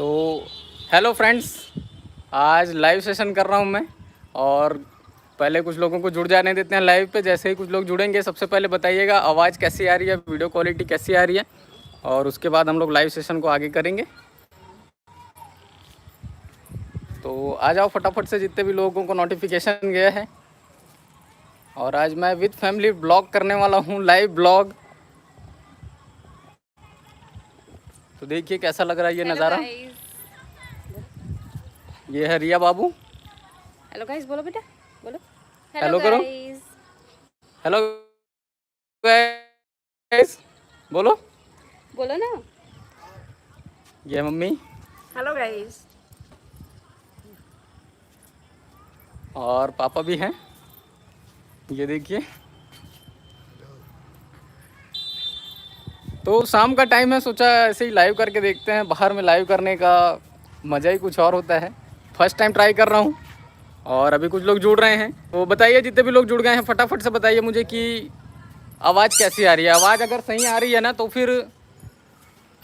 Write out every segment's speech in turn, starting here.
तो hello friends, आज live session कर रहा हूँ मैं। और पहले कुछ लोगों को जुड़ जाने देते हैं लाइव पे। जैसे ही कुछ लोग जुड़ेंगे सबसे पहले बताइएगा आवाज़ कैसी आ रही है, वीडियो क्वालिटी कैसी आ रही है, और उसके बाद हम लोग लाइव सेशन को आगे करेंगे। तो आ जाओ फटाफट से, जितने भी लोगों को नोटिफिकेशन गया है। और आज मैं विद फैमिली ब्लॉग करने वाला हूँ, लाइव ब्लॉग। तो देखिए कैसा लग रहा है ये नज़ारा। ये है रिया बाबू। हेलो गाइस, बोलो बेटा, बोलो हेलो करो। हेलो गाइस, बोलो बोलो ना। ये मम्मी हेलो गाइस। और पापा भी हैं, ये देखिए। तो शाम का टाइम है, सोचा ऐसे ही लाइव करके देखते हैं। बाहर में लाइव करने का मज़ा ही कुछ और होता है। फर्स्ट टाइम ट्राई कर रहा हूँ। और अभी कुछ लोग जुड़ रहे हैं, तो बताइए जितने भी लोग जुड़ गए हैं फटाफट से बताइए मुझे कि आवाज़ कैसी आ रही है। आवाज़ अगर सही आ रही है ना तो फिर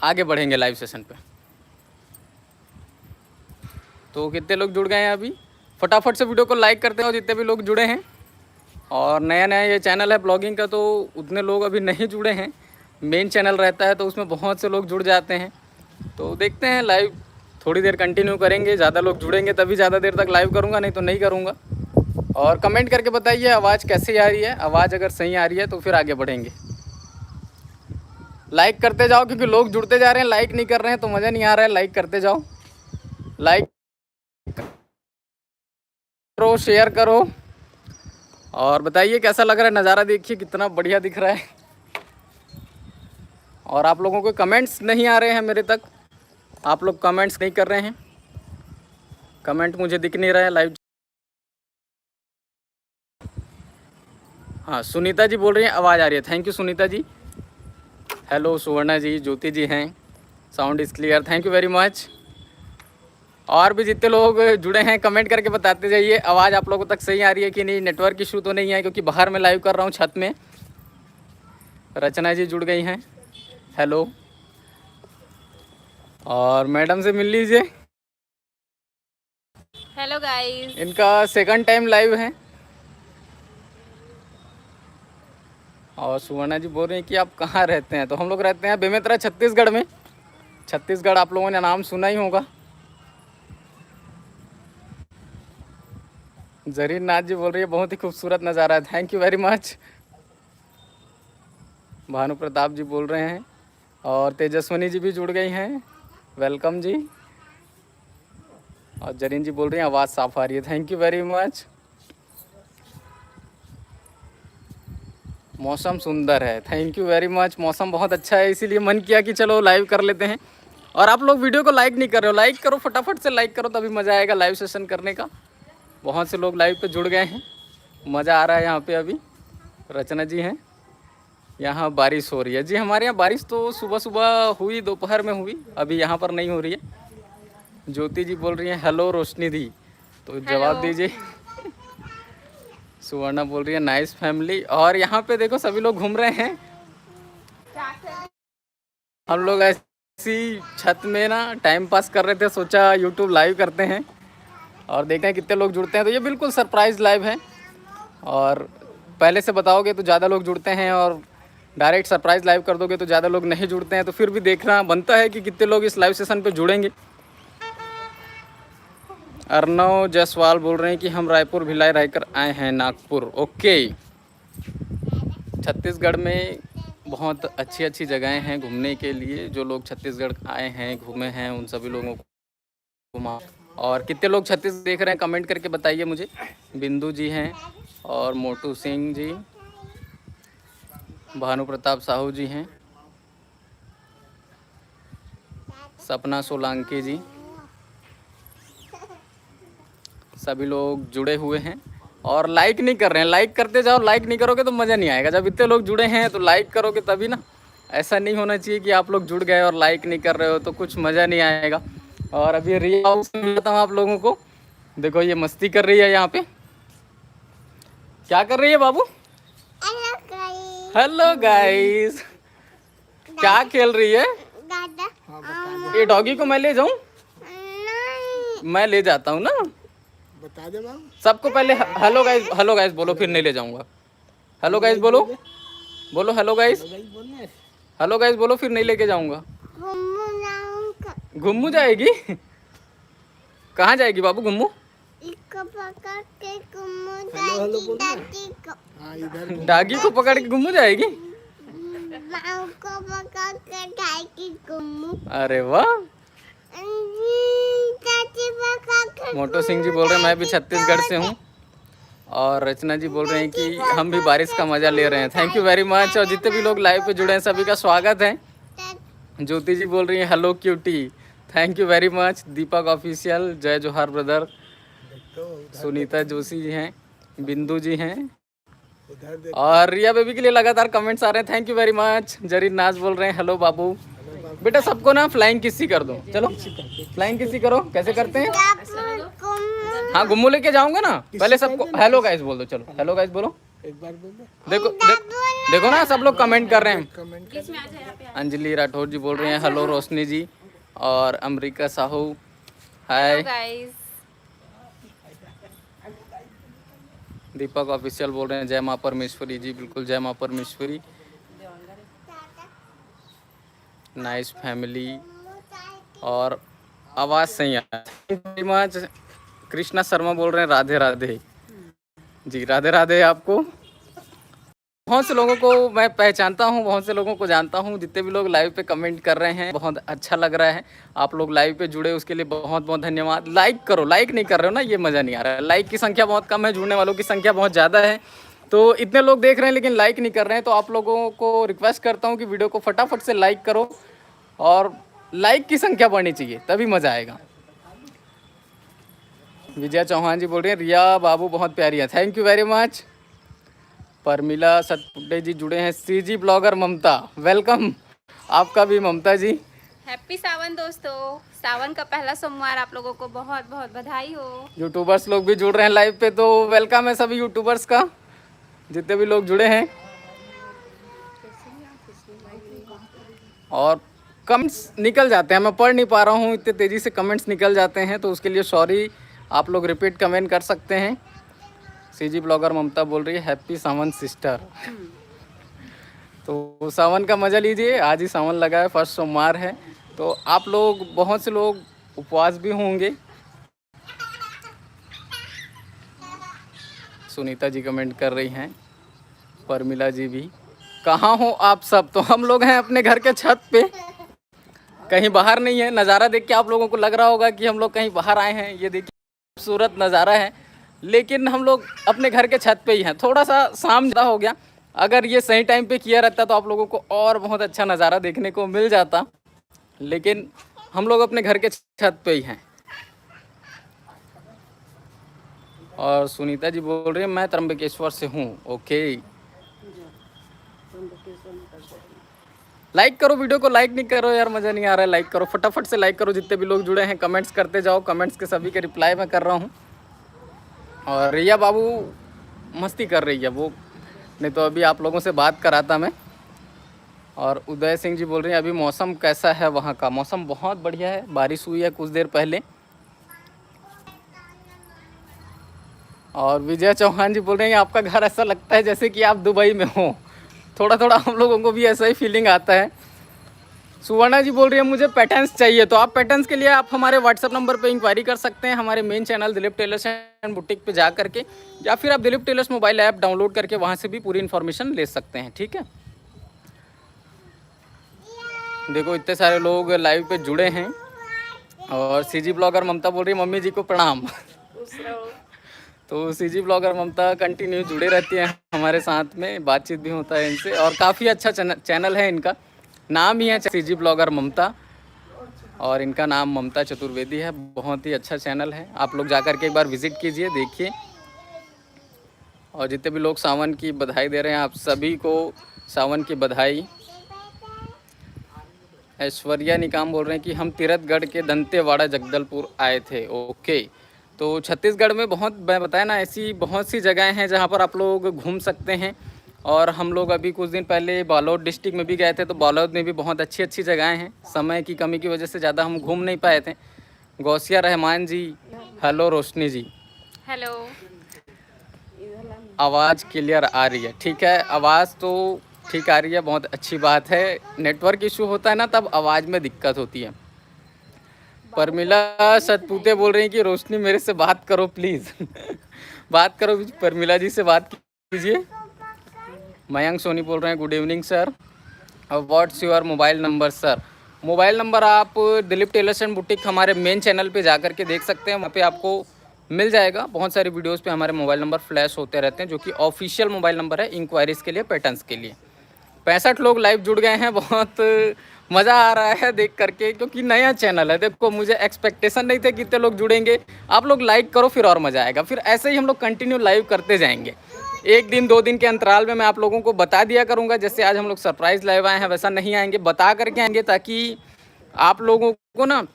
आगे बढ़ेंगे लाइव सेशन पे। तो कितने लोग जुड़ गए हैं अभी, फटाफट से वीडियो को लाइक करते हो जितने भी लोग जुड़े हैं। और नया नया ये चैनल है ब्लॉगिंग का, तो उतने लोग अभी नहीं जुड़े हैं। मेन चैनल रहता है तो उसमें बहुत से लोग जुड़ जाते हैं। तो देखते हैं, लाइव थोड़ी देर कंटिन्यू करेंगे। ज़्यादा लोग जुड़ेंगे तभी ज़्यादा देर तक लाइव करूँगा, नहीं तो नहीं करूँगा। और कमेंट करके बताइए आवाज़ कैसी आ रही है। आवाज़ अगर सही आ रही है तो फिर आगे बढ़ेंगे। लाइक करते जाओ, क्योंकि लोग जुड़ते जा रहे हैं, लाइक नहीं कर रहे हैं तो मज़ा नहीं आ रहा है। लाइक करते जाओ, लाइक करो, शेयर करो। और बताइए कैसा लग रहा है नज़ारा। देखिए कितना बढ़िया दिख रहा है। और आप लोगों को कमेंट्स नहीं आ रहे हैं मेरे तक, आप लोग कमेंट्स नहीं कर रहे हैं। कमेंट मुझे दिख नहीं रहा है लाइव। हाँ, सुनीता जी बोल रही हैं आवाज़ आ रही है। Thank you Sunita ji. Hello Suvarna ji, Jyoti ji हैं। Sound is clear, thank you very much. और भी जितने लोग जुड़े हैं कमेंट करके बताते जाइए आवाज़ आप लोगों तक सही आ रही है कि नहीं। नेटवर्क इशू तो नहीं है, क्योंकि बाहर में लाइव कर रहा हूँ छत में। रचना जी जुड़ गई हैं, हेलो। और मैडम से मिल लीजिए। Hello guys. इनका सेकंड टाइम लाइव है। और सुवर्णा जी बोल रहे हैं कि आप कहाँ रहते हैं। तो हम लोग रहते हैं बेमेतरा, छत्तीसगढ़ में। छत्तीसगढ़ आप लोगों ने नाम सुना ही होगा। जरीन नाथ जी बोल रही है बहुत ही खूबसूरत नज़ारा है, thank you very much. Bhanu Pratap ji बोल रहे हैं। और तेजस्वनी जी भी जुड़ गई हैं, वेलकम जी। और जरीन जी बोल रही हैं आवाज़ साफ़ आ रही है, थैंक यू वेरी मच। मौसम सुंदर है, थैंक यू वेरी मच। मौसम बहुत अच्छा है, इसीलिए मन किया कि चलो लाइव कर लेते हैं। और आप लोग वीडियो को लाइक नहीं कर रहे हो, लाइक करो, फटाफट से लाइक करो, तभी मज़ा आएगा लाइव सेशन करने का। बहुत से लोग लाइव पे जुड़ गए हैं, मज़ा आ रहा है यहाँ पे। अभी रचना जी हैं। यहाँ बारिश हो रही है जी, हमारे यहाँ बारिश तो सुबह सुबह हुई, दोपहर में हुई, अभी यहाँ पर नहीं हो रही है। ज्योति जी बोल रही हैं हेलो रोशनी दी, तो जवाब दीजिए। सुवर्णा बोल रही है नाइस फैमिली। और यहाँ पे देखो सभी लोग घूम रहे हैं। हम लोग ऐसी छत में ना टाइम पास कर रहे थे, सोचा यूट्यूब लाइव करते हैं और देखते हैं कितने लोग जुड़ते हैं। तो ये बिल्कुल सरप्राइज़ लाइव है, और पहले से बताओगे तो ज़्यादा लोग जुड़ते हैं, और डायरेक्ट सरप्राइज़ लाइव कर दोगे तो ज़्यादा लोग नहीं जुड़ते हैं। तो फिर भी देखना बनता है कि कितने लोग इस लाइव सेशन पे जुड़ेंगे। अर्नव जायसवाल बोल रहे हैं कि हम रायपुर भिलाई रहकर आए हैं, नागपुर। ओके। छत्तीसगढ़ में बहुत अच्छी अच्छी जगहें हैं घूमने के लिए। जो लोग छत्तीसगढ़ आए हैं, घूमे हैं, उन सभी लोगों को घुमा। और कितने लोग छत्तीसगढ़ देख रहे हैं कमेंट करके बताइए मुझे। बिंदु जी हैं, और मोटू सिंह जी, भानु प्रताप साहू जी हैं, सपना सोलंकी जी, सभी लोग जुड़े हुए हैं। और लाइक नहीं कर रहे हैं, लाइक करते जाओ। लाइक नहीं करोगे तो मज़ा नहीं आएगा। जब इतने लोग जुड़े हैं तो लाइक करोगे तभी ना। ऐसा नहीं होना चाहिए कि आप लोग जुड़ गए और लाइक नहीं कर रहे हो तो कुछ मज़ा नहीं आएगा। और अभी रिया मिलता हूँ आप लोगों को। देखो ये मस्ती कर रही है यहाँ पे। क्या कर रही है बाबू? Hello guys. क्या खेल रही है? ये डॉगी को मैं ले जाऊँ? मैं ले जाता हूँ ना। बता दे बाबू। सबको पहले हेलो गाइस बोलो, फिर नहीं ले जाऊंगा। हेलो गाइस बोलो, बोलो हेलो गाइस, बोलने हेलो गाइस बोलो, फिर नहीं लेके जाऊंगा। घुम्मू जाएगी? कहाँ जाएगी बाबू घुम्मू? हेलो हेलो बोलना। हाँ इधर डागी को पकड़ के घुम्मू जाएगी? अरे वाह। मोटो सिंह जी बोल रहे हैं मैं भी छत्तीसगढ़ से हूँ, और रचना जी बोल रहे हैं कि हम भी बारिश का मजा ले रहे हैं। Thank you very much. और जितने भी लोग लाइव पे जुड़े हैं सभी का स्वागत है। ज्योति जी बोल रही हैं hello cutie, thank you very much. Deepak official, जय जोहार ब्रदर। सुनीता जोशी जी हैं, बिंदु जी हैं, उधर देख। और रिया बेबी के लिए लगातार कमेंट्स आ रहे हैं। Thank you very much. Zareen नाज बोल रहे हैं हेलो बाबू। बेटा सबको ना फ्लाइंग किसी कर दो, चलो फ्लाइंग किसी करो। कैसे करते हैं? हाँ घुम्मू लेके जाऊंगा ना। पहले सबको हेलो गाइस बोल दो, चलो हेलो गाइस बोलो। एक बार बोल दे। देखो देखो ना सब लोग कमेंट कर रहे हैं। कमेंट कर। अंजलि राठौर जी बोल रही हैं हेलो रोशनी जी, और अमरीका साहू हाय। गाइस दीपक ऑफिशियल बोल रहे हैं जय माँ परमेश्वरी जी, बिल्कुल जय माँ परमेश्वरी। नाइस फैमिली, और आवाज़ सही है मच। कृष्णा शर्मा बोल रहे हैं राधे राधे जी, राधे राधे आपको। बहुत से लोगों को मैं पहचानता हूँ, बहुत से लोगों को जानता हूँ। जितने भी लोग लाइव पे कमेंट कर रहे हैं बहुत अच्छा लग रहा है। आप लोग लाइव पे जुड़े उसके लिए बहुत बहुत धन्यवाद। लाइक करो, लाइक नहीं कर रहे हो ना, ये मज़ा नहीं आ रहा है। लाइक की संख्या बहुत कम है, जुड़ने वालों की संख्या बहुत ज़्यादा है। तो इतने लोग देख रहे हैं लेकिन लाइक नहीं कर रहे हैं। तो आप लोगों को रिक्वेस्ट करता हूँ कि वीडियो को फटाफट से लाइक करो, और लाइक की संख्या बढ़नी चाहिए तभी मज़ा आएगा। विजय चौहान जी बोल रहे हैं रिया बाबू बहुत प्यारी है, thank you very much. Pramila Satpute ji जुड़े हैं। सीजी ब्लॉगर ममता, वेलकम आपका भी ममता जी। हैप्पी सावन दोस्तों, सावन का पहला सोमवार आप लोगों को बहुत बहुत बधाई हो। यूट्यूबर्स लोग भी जुड़ रहे हैं लाइव पे, तो वेलकम है सभी यूट्यूबर्स का, जितने भी लोग जुड़े हैं। और कमेंट्स निकल जाते हैं, मैं पढ़ नहीं पा रहा हूँ, इतने तेज़ी से कमेंट्स निकल जाते हैं, तो उसके लिए सॉरी। आप लोग रिपीट कमेंट कर सकते हैं। सीजी ब्लॉगर ममता बोल रही है हैप्पी सावन सिस्टर। तो सावन का मज़ा लीजिए, आज ही सावन लगा है, फर्स्ट सोमवार है। तो आप लोग, बहुत से लोग उपवास भी होंगे। सुनीता जी कमेंट कर रही हैं, परमिला जी भी। कहाँ हो आप सब? तो हम लोग हैं अपने घर के छत पे, कहीं बाहर नहीं है। नज़ारा देख के आप लोगों को लग रहा होगा कि हम लोग कहीं बाहर आए हैं। ये देखिए खूबसूरत नज़ारा है, लेकिन हम लोग अपने घर के छत पे ही हैं। थोड़ा सा शाम ज़्यादा हो गया, अगर ये सही टाइम पे किया रहता तो आप लोगों को और बहुत अच्छा नज़ारा देखने को मिल जाता, लेकिन हम लोग अपने घर के छत पे ही हैं। और सुनीता जी बोल रही है मैं त्र्यंबकेश्वर से हूँ। ओके, लाइक करो, वीडियो को लाइक नहीं करो यार, मज़ा नहीं आ रहा है। लाइक करो, फटाफट से लाइक करो। जितने भी लोग जुड़े हैं कमेंट्स करते जाओ, कमेंट्स के सभी के रिप्लाई मैं कर रहा हूँ। और रिया बाबू मस्ती कर रही है वो, नहीं तो अभी आप लोगों से बात कराता मैं। और उदय सिंह जी बोल रहे हैं अभी मौसम कैसा है वहाँ का? मौसम बहुत बढ़िया है, बारिश हुई है कुछ देर पहले। और विजय चौहान जी बोल रहे हैं आपका घर ऐसा लगता है जैसे कि आप दुबई में हो। थोड़ा थोड़ा हम लोगों को भी ऐसा ही फीलिंग आता है। सुवर्णा जी बोल रही है मुझे पैटर्न्स चाहिए, तो आप पैटर्न्स के लिए आप हमारे व्हाट्सअप नंबर पे इंक्वायरी कर सकते हैं, हमारे main channel Dilip tailors and boutique पे जा करके, या फिर आप Dilip tailors mobile app download करके वहाँ से भी पूरी इन्फॉर्मेशन ले सकते हैं। ठीक है, देखो इतने सारे लोग लाइव पे जुड़े हैं। और सीजी ब्लॉगर ममता बोल रही है मम्मी जी को प्रणाम। तो सीजी ब्लॉगर ममता कंटिन्यू जुड़े रहती हैं हमारे साथ में, बातचीत भी होता है इनसे। और काफ़ी अच्छा चैनल है, इनका नाम ही है सीजी ब्लॉगर ममता, और इनका नाम ममता चतुर्वेदी है। बहुत ही अच्छा चैनल है, आप लोग जाकर के एक बार विज़िट कीजिए, देखिए। और जितने भी लोग सावन की बधाई दे रहे हैं, आप सभी को सावन की बधाई। ऐश्वर्या निकाम बोल रहे हैं कि हम तीरथगढ़ के दंतेवाड़ा जगदलपुर आए थे। ओके, तो छत्तीसगढ़ में बहुत, मैं बताया ना, ऐसी बहुत सी जगहें हैं जहाँ पर आप लोग घूम सकते हैं। और हम लोग अभी कुछ दिन पहले बालोद डिस्ट्रिक्ट में भी गए थे, तो बालोद में भी बहुत अच्छी अच्छी जगहें हैं। समय की कमी की वजह से ज़्यादा हम घूम नहीं पाए थे, गौसिया रहमान जी, हेलो रोशनी जी। हेलो। आवाज़ क्लियर आ रही है, ठीक है, आवाज़ तो ठीक आ रही है, बहुत अच्छी बात है। नेटवर्क इशू होता है ना तब आवाज़ में दिक्कत होती है। परमिला सतपूते बोल रही हैं कि रोशनी मेरे से बात करो प्लीज़। बात करो, परमिला जी से बात कीजिए। मयंक सोनी बोल रहे हैं good evening sir, what's your mobile number sir. Mobile number आप दिलीप टेलर्स एंड बुटीक हमारे मेन चैनल पे जा कर के देख सकते हैं, वहाँ पे आपको मिल जाएगा। बहुत सारी वीडियोस पे हमारे मोबाइल नंबर फ्लैश होते रहते हैं, जो कि ऑफिशियल मोबाइल नंबर है इंक्वायरीज़ के लिए, पैटर्न्स के लिए। 65 लोग लाइव जुड़ गए हैं, बहुत मज़ा आ रहा है देख करके, क्योंकि नया चैनल है। देखो मुझे एक्सपेक्टेशन नहीं थे कि इतने लोग जुड़ेंगे। आप लोग लाइक करो फिर और मज़ा आएगा, फिर ऐसे ही हम लोग कंटिन्यू लाइव करते जाएंगे। एक दिन 2 दिन के अंतराल में मैं आप लोगों को बता दिया करूँगा, जैसे आज हम लोग सरप्राइज़ लाइव आए हैं वैसा नहीं आएंगे, बता करके आएंगे, ताकि आप लोगों को ना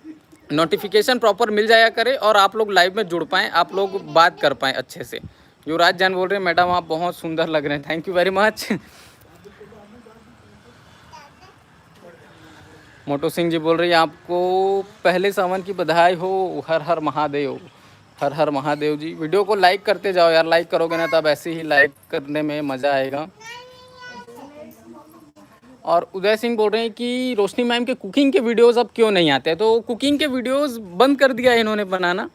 नोटिफिकेशन प्रॉपर मिल जाया करे और आप लोग लाइव में जुड़ पाएँ, आप लोग बात कर पाएँ अच्छे से। युवराज जान बोल रहे हैं मैडम आप बहुत सुंदर लग रहे हैं, थैंक यू वेरी मच। मोटो सिंह जी बोल रही है आपको पहले सावन की बधाई हो, हर हर महादेव। हर हर महादेव जी। वीडियो को लाइक करते जाओ यार, लाइक करोगे ना तब ऐसे ही लाइक करने में मज़ा आएगा। और उदय सिंह बोल रहे हैं कि रोशनी मैम के कुकिंग के वीडियोस अब क्यों नहीं आते, तो कुकिंग के वीडियोस बंद कर दिया इन्होंने बनाना।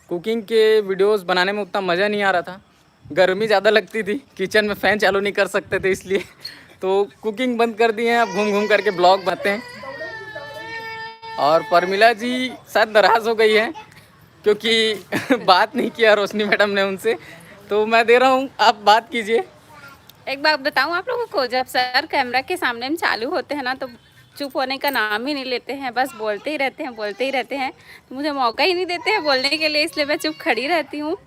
कुकिंग के वीडियोस बनाने में उतना मज़ा नहीं आ रहा था, गर्मी ज़्यादा लगती थी, किचन में फ़ैन चालू नहीं कर सकते थे, इसलिए तो कुकिंग बंद कर दिए हैं। अब घूम घूम करके ब्लॉग बनाते हैं। और परमिला जी शायद नाराज़ हो गई है क्योंकि बात नहीं किया रोशनी मैडम ने उनसे, तो मैं दे रहा हूँ, आप बात कीजिए। एक बात बताऊं आप लोगों को, जब सर कैमरा के सामने हम चालू होते हैं ना तो चुप होने का नाम ही नहीं लेते हैं, बस बोलते ही रहते हैं, बोलते ही रहते हैं। तो मुझे मौका ही नहीं देते हैं बोलने के लिए, इसलिए मैं चुप खड़ी रहती हूँ।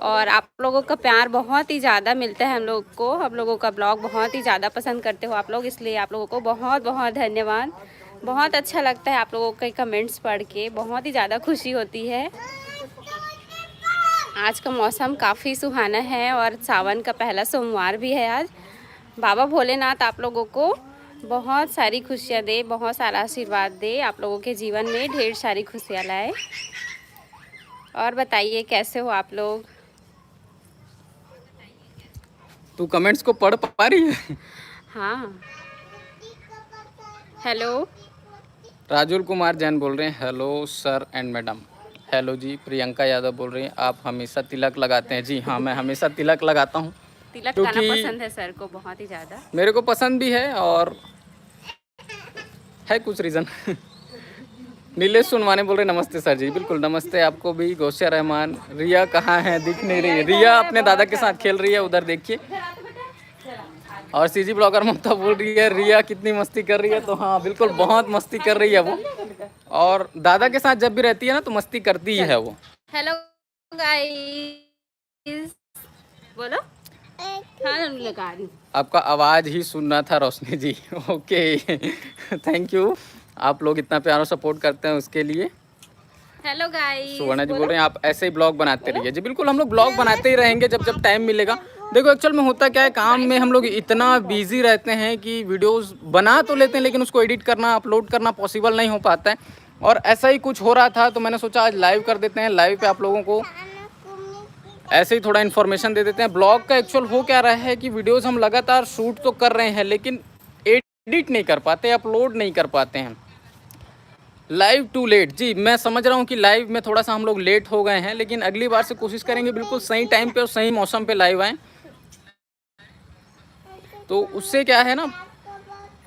और आप लोगों का प्यार बहुत ही ज़्यादा मिलता है हम लोग को, हम लोगों का ब्लॉग बहुत ही ज़्यादा पसंद करते हो आप लोग, इसलिए आप लोगों को बहुत बहुत धन्यवाद। बहुत अच्छा लगता है आप लोगों के कमेंट्स पढ़ के, बहुत ही ज़्यादा खुशी होती है। आज का मौसम काफ़ी सुहाना है और सावन का पहला सोमवार भी है आज। बाबा भोलेनाथ आप लोगों को बहुत सारी खुशियाँ दे, बहुत सारा आशीर्वाद दे, आप लोगों के जीवन में ढेर सारी खुशियाँ लाए। और बताइए कैसे हो आप लोग? तू कमेंट्स को पढ़ पा रही है? हाँ। हेलो। राजुल कुमार जैन बोल रहे हैं hello sir and madam. Hello ji. Priyanka Yadav बोल रही हैं आप हमेशा तिलक लगाते हैं। जी हाँ, मैं हमेशा तिलक लगाता हूँ, तिलक लगाना पसंद है सर को बहुत ही ज़्यादा। मेरे को पसंद भी है और है कुछ रीज़न। नीलेश सुनवाने बोल रहे नमस्ते सर जी। बिल्कुल नमस्ते आपको भी। गौसिया रहमान। रिया कहाँ है, दिख नहीं रही है। रिया अपने दादा के साथ खेल रही है, उधर देखिए। और सीजी ब्लॉगर ममता बोल रही है रिया कितनी मस्ती कर रही है, तो हाँ बिल्कुल बहुत मस्ती कर रही है वो, और दादा के साथ जब भी रहती है ना तो मस्ती करती ही है वो। हेलो गाइस, बोलो। हाँ लगा रही हूँ। आपका आवाज़ ही सुनना था रोशनी जी। ओके थैंक यू, आप लोग इतना प्यारा सपोर्ट करते हैं उसके लिए। Hello guys. सुवर्णा जी बोल रहे हैं आप ऐसे ही ब्लॉग बनाते रहिए। जी बिल्कुल, हम लोग ब्लॉग बनाते ही रहेंगे जब जब टाइम मिलेगा। देखो एक्चुअल में होता क्या है, काम में हम लोग इतना बिजी रहते हैं कि वीडियोस बना तो लेते हैं लेकिन उसको एडिट करना, अपलोड करना पॉसिबल नहीं हो पाता है। और ऐसा ही कुछ हो रहा था तो मैंने सोचा आज लाइव कर देते हैं, लाइव पे आप लोगों को ऐसे ही थोड़ा इन्फॉर्मेशन दे देते हैं। ब्लॉग का एक्चुअल हो क्या रहा है कि वीडियोज़ हम लगातार शूट तो कर रहे हैं लेकिन एडिट नहीं कर पाते, अपलोड नहीं कर पाते हैं। Live to late. जी मैं समझ रहा हूँ कि लाइव में थोड़ा सा हम लोग लेट हो गए हैं, लेकिन अगली बार से कोशिश करेंगे बिल्कुल सही टाइम पे और सही मौसम पे लाइव आएँ। तो उससे क्या है ना,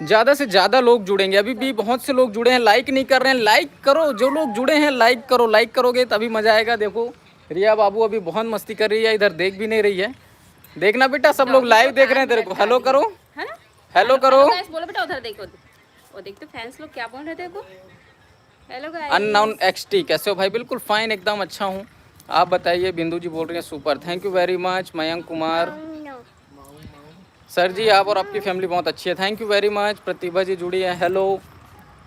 ज़्यादा से ज़्यादा लोग जुड़ेंगे। अभी भी बहुत से लोग जुड़े हैं, लाइक नहीं कर रहे हैं। लाइक करो, जो लोग जुड़े हैं लाइक करो, लाइक करोगे तभी मज़ा आएगा। देखो रिया बाबू अभी बहुत मस्ती कर रही है, इधर देख भी नहीं रही है। देखना बेटा, सब लोग लाइव देख रहे हैं तेरे को। हेलो करो, हेलो करो। बोलो बेटा, उधर देखो, वो देखते फैंस लोग क्या बोल रहे थे देखो। Hello guys. अननाउन XT कैसे हो भाई? बिल्कुल फाइन, एकदम अच्छा हूँ, आप बताइए। बिंदु जी बोल रही हैं super, thank you very much. Mayank Kumar sir ji आप और आपकी फैमिली बहुत अच्छी है, thank you very much. Pratibha ji जुड़ी है, हेलो।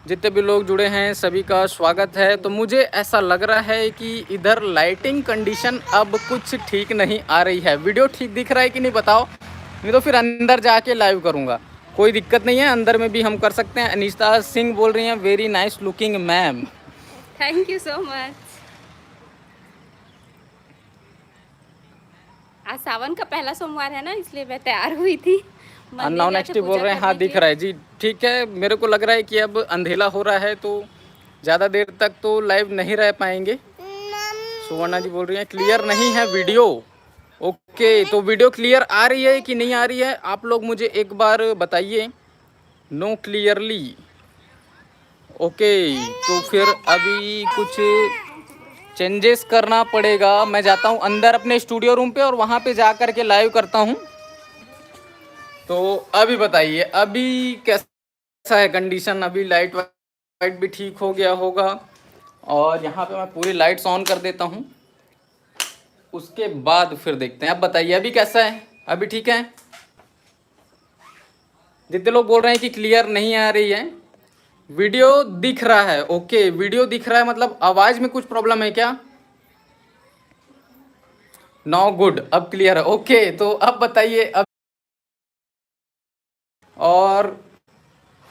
जितने भी लोग जुड़े हैं सभी का स्वागत है। तो मुझे ऐसा लग रहा है कि इधर लाइटिंग कंडीशन अब कुछ ठीक नहीं आ रही है। वीडियो ठीक दिख रहा है कि नहीं बताओ, नहीं तो फिर अंदर जाके लाइव करूँगा। कोई दिक्कत नहीं है, अंदर में भी हम कर सकते हैं। अनीता सिंह बोल रही हैं very nice looking ma'am. Thank you so much. आज सावन का पहला सोमवार है ना, इसलिए मैं तैयार हुई थी। मंदिर नाउ जाके नेक्स्ट बोल पूजा रहे हैं, हाँ करने दिख के रहा है जी, ठीक है। मेरे को लग रहा है कि अब अंधेला हो रहा है तो ज़्यादा देर तक तो लाइव नहीं रह पाएंगे। सुवर्णा जी बोल रही हैं क्लियर नहीं है वीडियो। ओके, तो वीडियो क्लियर आ रही है कि नहीं आ रही है, आप लोग मुझे एक बार बताइए। No clearly. ओके, तो फिर अभी कुछ चेंजेस करना पड़ेगा। मैं जाता हूँ अंदर अपने स्टूडियो रूम पे और वहाँ पे जा कर के लाइव करता हूँ। तो अभी बताइए अभी कैसा है कंडीशन। अभी लाइट वाइट भी ठीक हो गया होगा, और यहाँ पे मैं पूरी लाइट्स ऑन कर देता हूँ, उसके बाद फिर देखते हैं। अब बताइए अभी कैसा है, अभी ठीक है। जितने लोग बोल रहे हैं कि क्लियर नहीं आ रही है, वीडियो दिख रहा है। ओके, वीडियो दिख रहा है, मतलब आवाज में कुछ प्रॉब्लम है क्या? नो गुड, अब क्लियर है। ओके, तो अब बताइए अब। और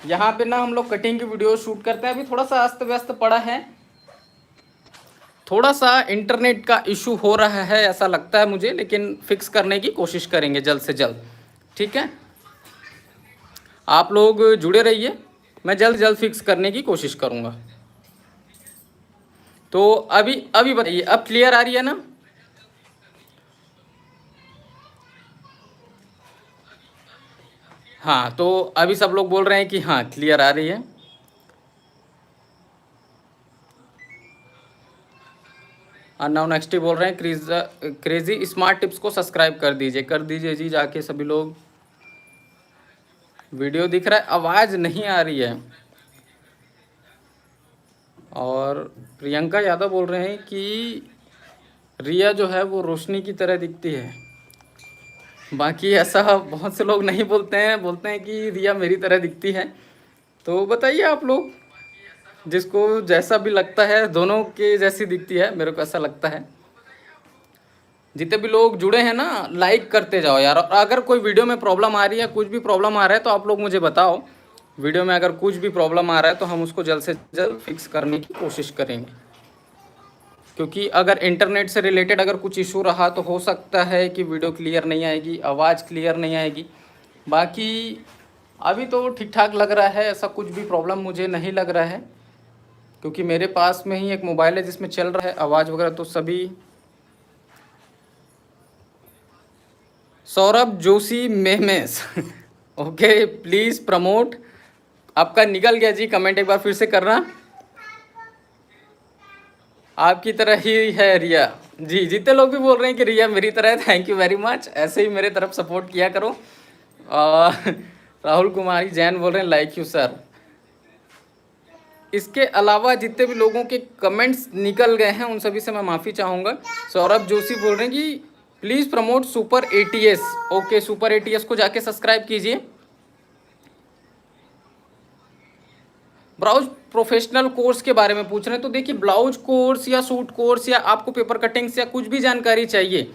यहाँ पे ना हम लोग कटिंग की वीडियो शूट करते हैं। अभी थोड़ा सा अस्त व्यस्त पड़ा है, थोड़ा सा इंटरनेट का इशू हो रहा है ऐसा लगता है मुझे, लेकिन फिक्स करने की कोशिश करेंगे जल्द से जल्द। ठीक है, आप लोग जुड़े रहिए, मैं जल्द जल्द फिक्स करने की कोशिश करूँगा। तो अभी बताइए अब क्लियर आ रही है ना? हाँ, तो अभी सब लोग बोल रहे हैं कि हाँ क्लियर आ रही है। नाउ नेक्स्ट बोल रहे हैं क्रेजी स्मार्ट टिप्स को सब्सक्राइब कर दीजिए जी जाके सभी लोग। वीडियो दिख रहा है, आवाज़ नहीं आ रही है। और प्रियंका यादव बोल रहे हैं कि रिया जो है वो रोशनी की तरह दिखती है। बाकी ऐसा बहुत से लोग नहीं बोलते हैं, बोलते हैं कि रिया मेरी तरह दिखती है। तो बताइए आप लोग, जिसको जैसा भी लगता है, दोनों के जैसी दिखती है, मेरे को ऐसा लगता है। जितने भी लोग जुड़े हैं ना, लाइक करते जाओ यार। और अगर कोई वीडियो में प्रॉब्लम आ रही है, कुछ भी प्रॉब्लम आ रहा है, तो आप लोग मुझे बताओ। वीडियो में अगर कुछ भी प्रॉब्लम आ रहा है तो हम उसको जल्द से जल्द फिक्स करने की कोशिश करेंगे। क्योंकि अगर इंटरनेट से रिलेटेड अगर कुछ इशू रहा तो हो सकता है कि वीडियो क्लियर नहीं आएगी, आवाज़ क्लियर नहीं आएगी। बाकी अभी तो ठीक ठाक लग रहा है, ऐसा कुछ भी प्रॉब्लम मुझे नहीं लग रहा है, क्योंकि मेरे पास में ही एक मोबाइल है जिसमें चल रहा है आवाज़ वगैरह तो सभी। सौरभ जोशी मेहमेस ओके, प्लीज़ प्रमोट। आपका निकल गया जी कमेंट, एक बार फिर से करना। आपकी तरह ही है रिया जी, जितने लोग भी बोल रहे हैं कि रिया मेरी तरह है, थैंक यू वेरी मच। ऐसे ही मेरे तरफ सपोर्ट किया करो। राहुल कुमारी जैन बोल रहे हैं लाइक यू सर। इसके अलावा जितने भी लोगों के कमेंट्स निकल गए हैं उन सभी से मैं माफ़ी चाहूँगा। सौरभ जोशी बोल रहे हैं कि please promote super ATS. Okay, super ATS को जाके सब्सक्राइब कीजिए। ब्लाउज प्रोफेशनल कोर्स के बारे में पूछ रहे हैं, तो देखिए ब्लाउज कोर्स या सूट कोर्स या आपको पेपर कटिंग्स या कुछ भी जानकारी चाहिए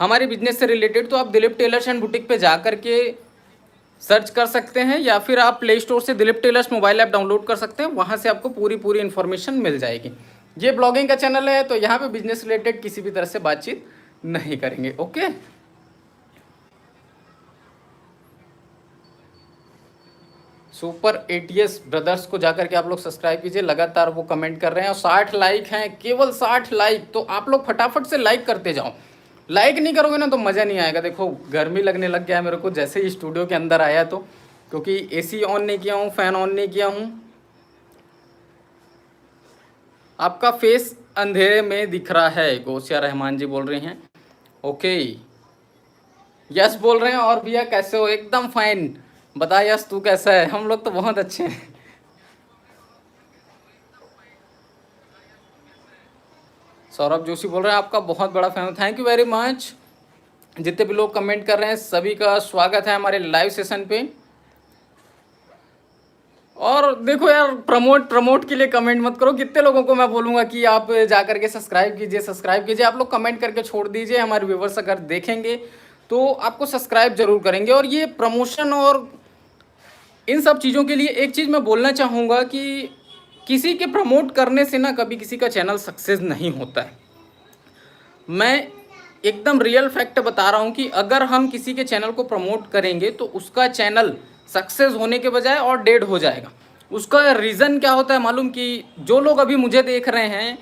हमारे बिजनेस से रिलेटेड, तो आप दिलीप टेलर्स एंड बुटीक पे जा कर के सर्च कर सकते हैं, या फिर आप प्ले स्टोर से Dilip tailors mobile app download कर सकते हैं। वहाँ से आपको पूरी इन्फॉर्मेशन मिल जाएगी। ये ब्लॉगिंग का चैनल है, तो यहाँ पे बिजनेस रिलेटेड किसी भी तरह से बातचीत नहीं करेंगे। ओके, सुपर एटीएस ब्रदर्स को जाकर के आप लोग सब्सक्राइब कीजिए। लगातार वो कमेंट कर रहे हैं और 60 लाइक हैं, केवल 60 लाइक। तो आप लोग फटाफट से लाइक करते जाओ। लाइक नहीं करोगे ना तो मज़ा नहीं आएगा। देखो गर्मी लगने लग गया है मेरे को जैसे ही स्टूडियो के अंदर आया, तो क्योंकि एसी ऑन नहीं किया हूँ, फ़ैन ऑन नहीं किया हूँ। आपका फेस अंधेरे में दिख रहा है, गोसिया रहमान जी बोल रहे हैं। ओके, यस बोल रहे हैं। और भैया कैसे हो? एकदम फाइन। बता यस तू कैसा है? हम लोग तो बहुत अच्छे हैं। सौरभ जोशी बोल रहे हैं आपका बहुत बड़ा फैन हूँ, थैंक यू वेरी मच। जितने भी लोग कमेंट कर रहे हैं सभी का स्वागत है हमारे लाइव सेशन पे। और देखो यार, प्रमोट के लिए कमेंट मत करो। कितने लोगों को मैं बोलूँगा कि आप जा करके सब्सक्राइब कीजिए। आप लोग कमेंट करके छोड़ दीजिए। हमारे व्यूवर्स अगर देखेंगे तो आपको सब्सक्राइब जरूर करेंगे। और ये प्रमोशन और इन सब चीज़ों के लिए एक चीज़ मैं बोलना चाहूँगा कि किसी के प्रमोट करने से ना कभी किसी का चैनल सक्सेस नहीं होता है। मैं एकदम रियल फैक्ट बता रहा हूँ कि अगर हम किसी के चैनल को प्रमोट करेंगे तो उसका चैनल सक्सेस होने के बजाय और डेड हो जाएगा। उसका रीज़न क्या होता है मालूम? कि जो लोग अभी मुझे देख रहे हैं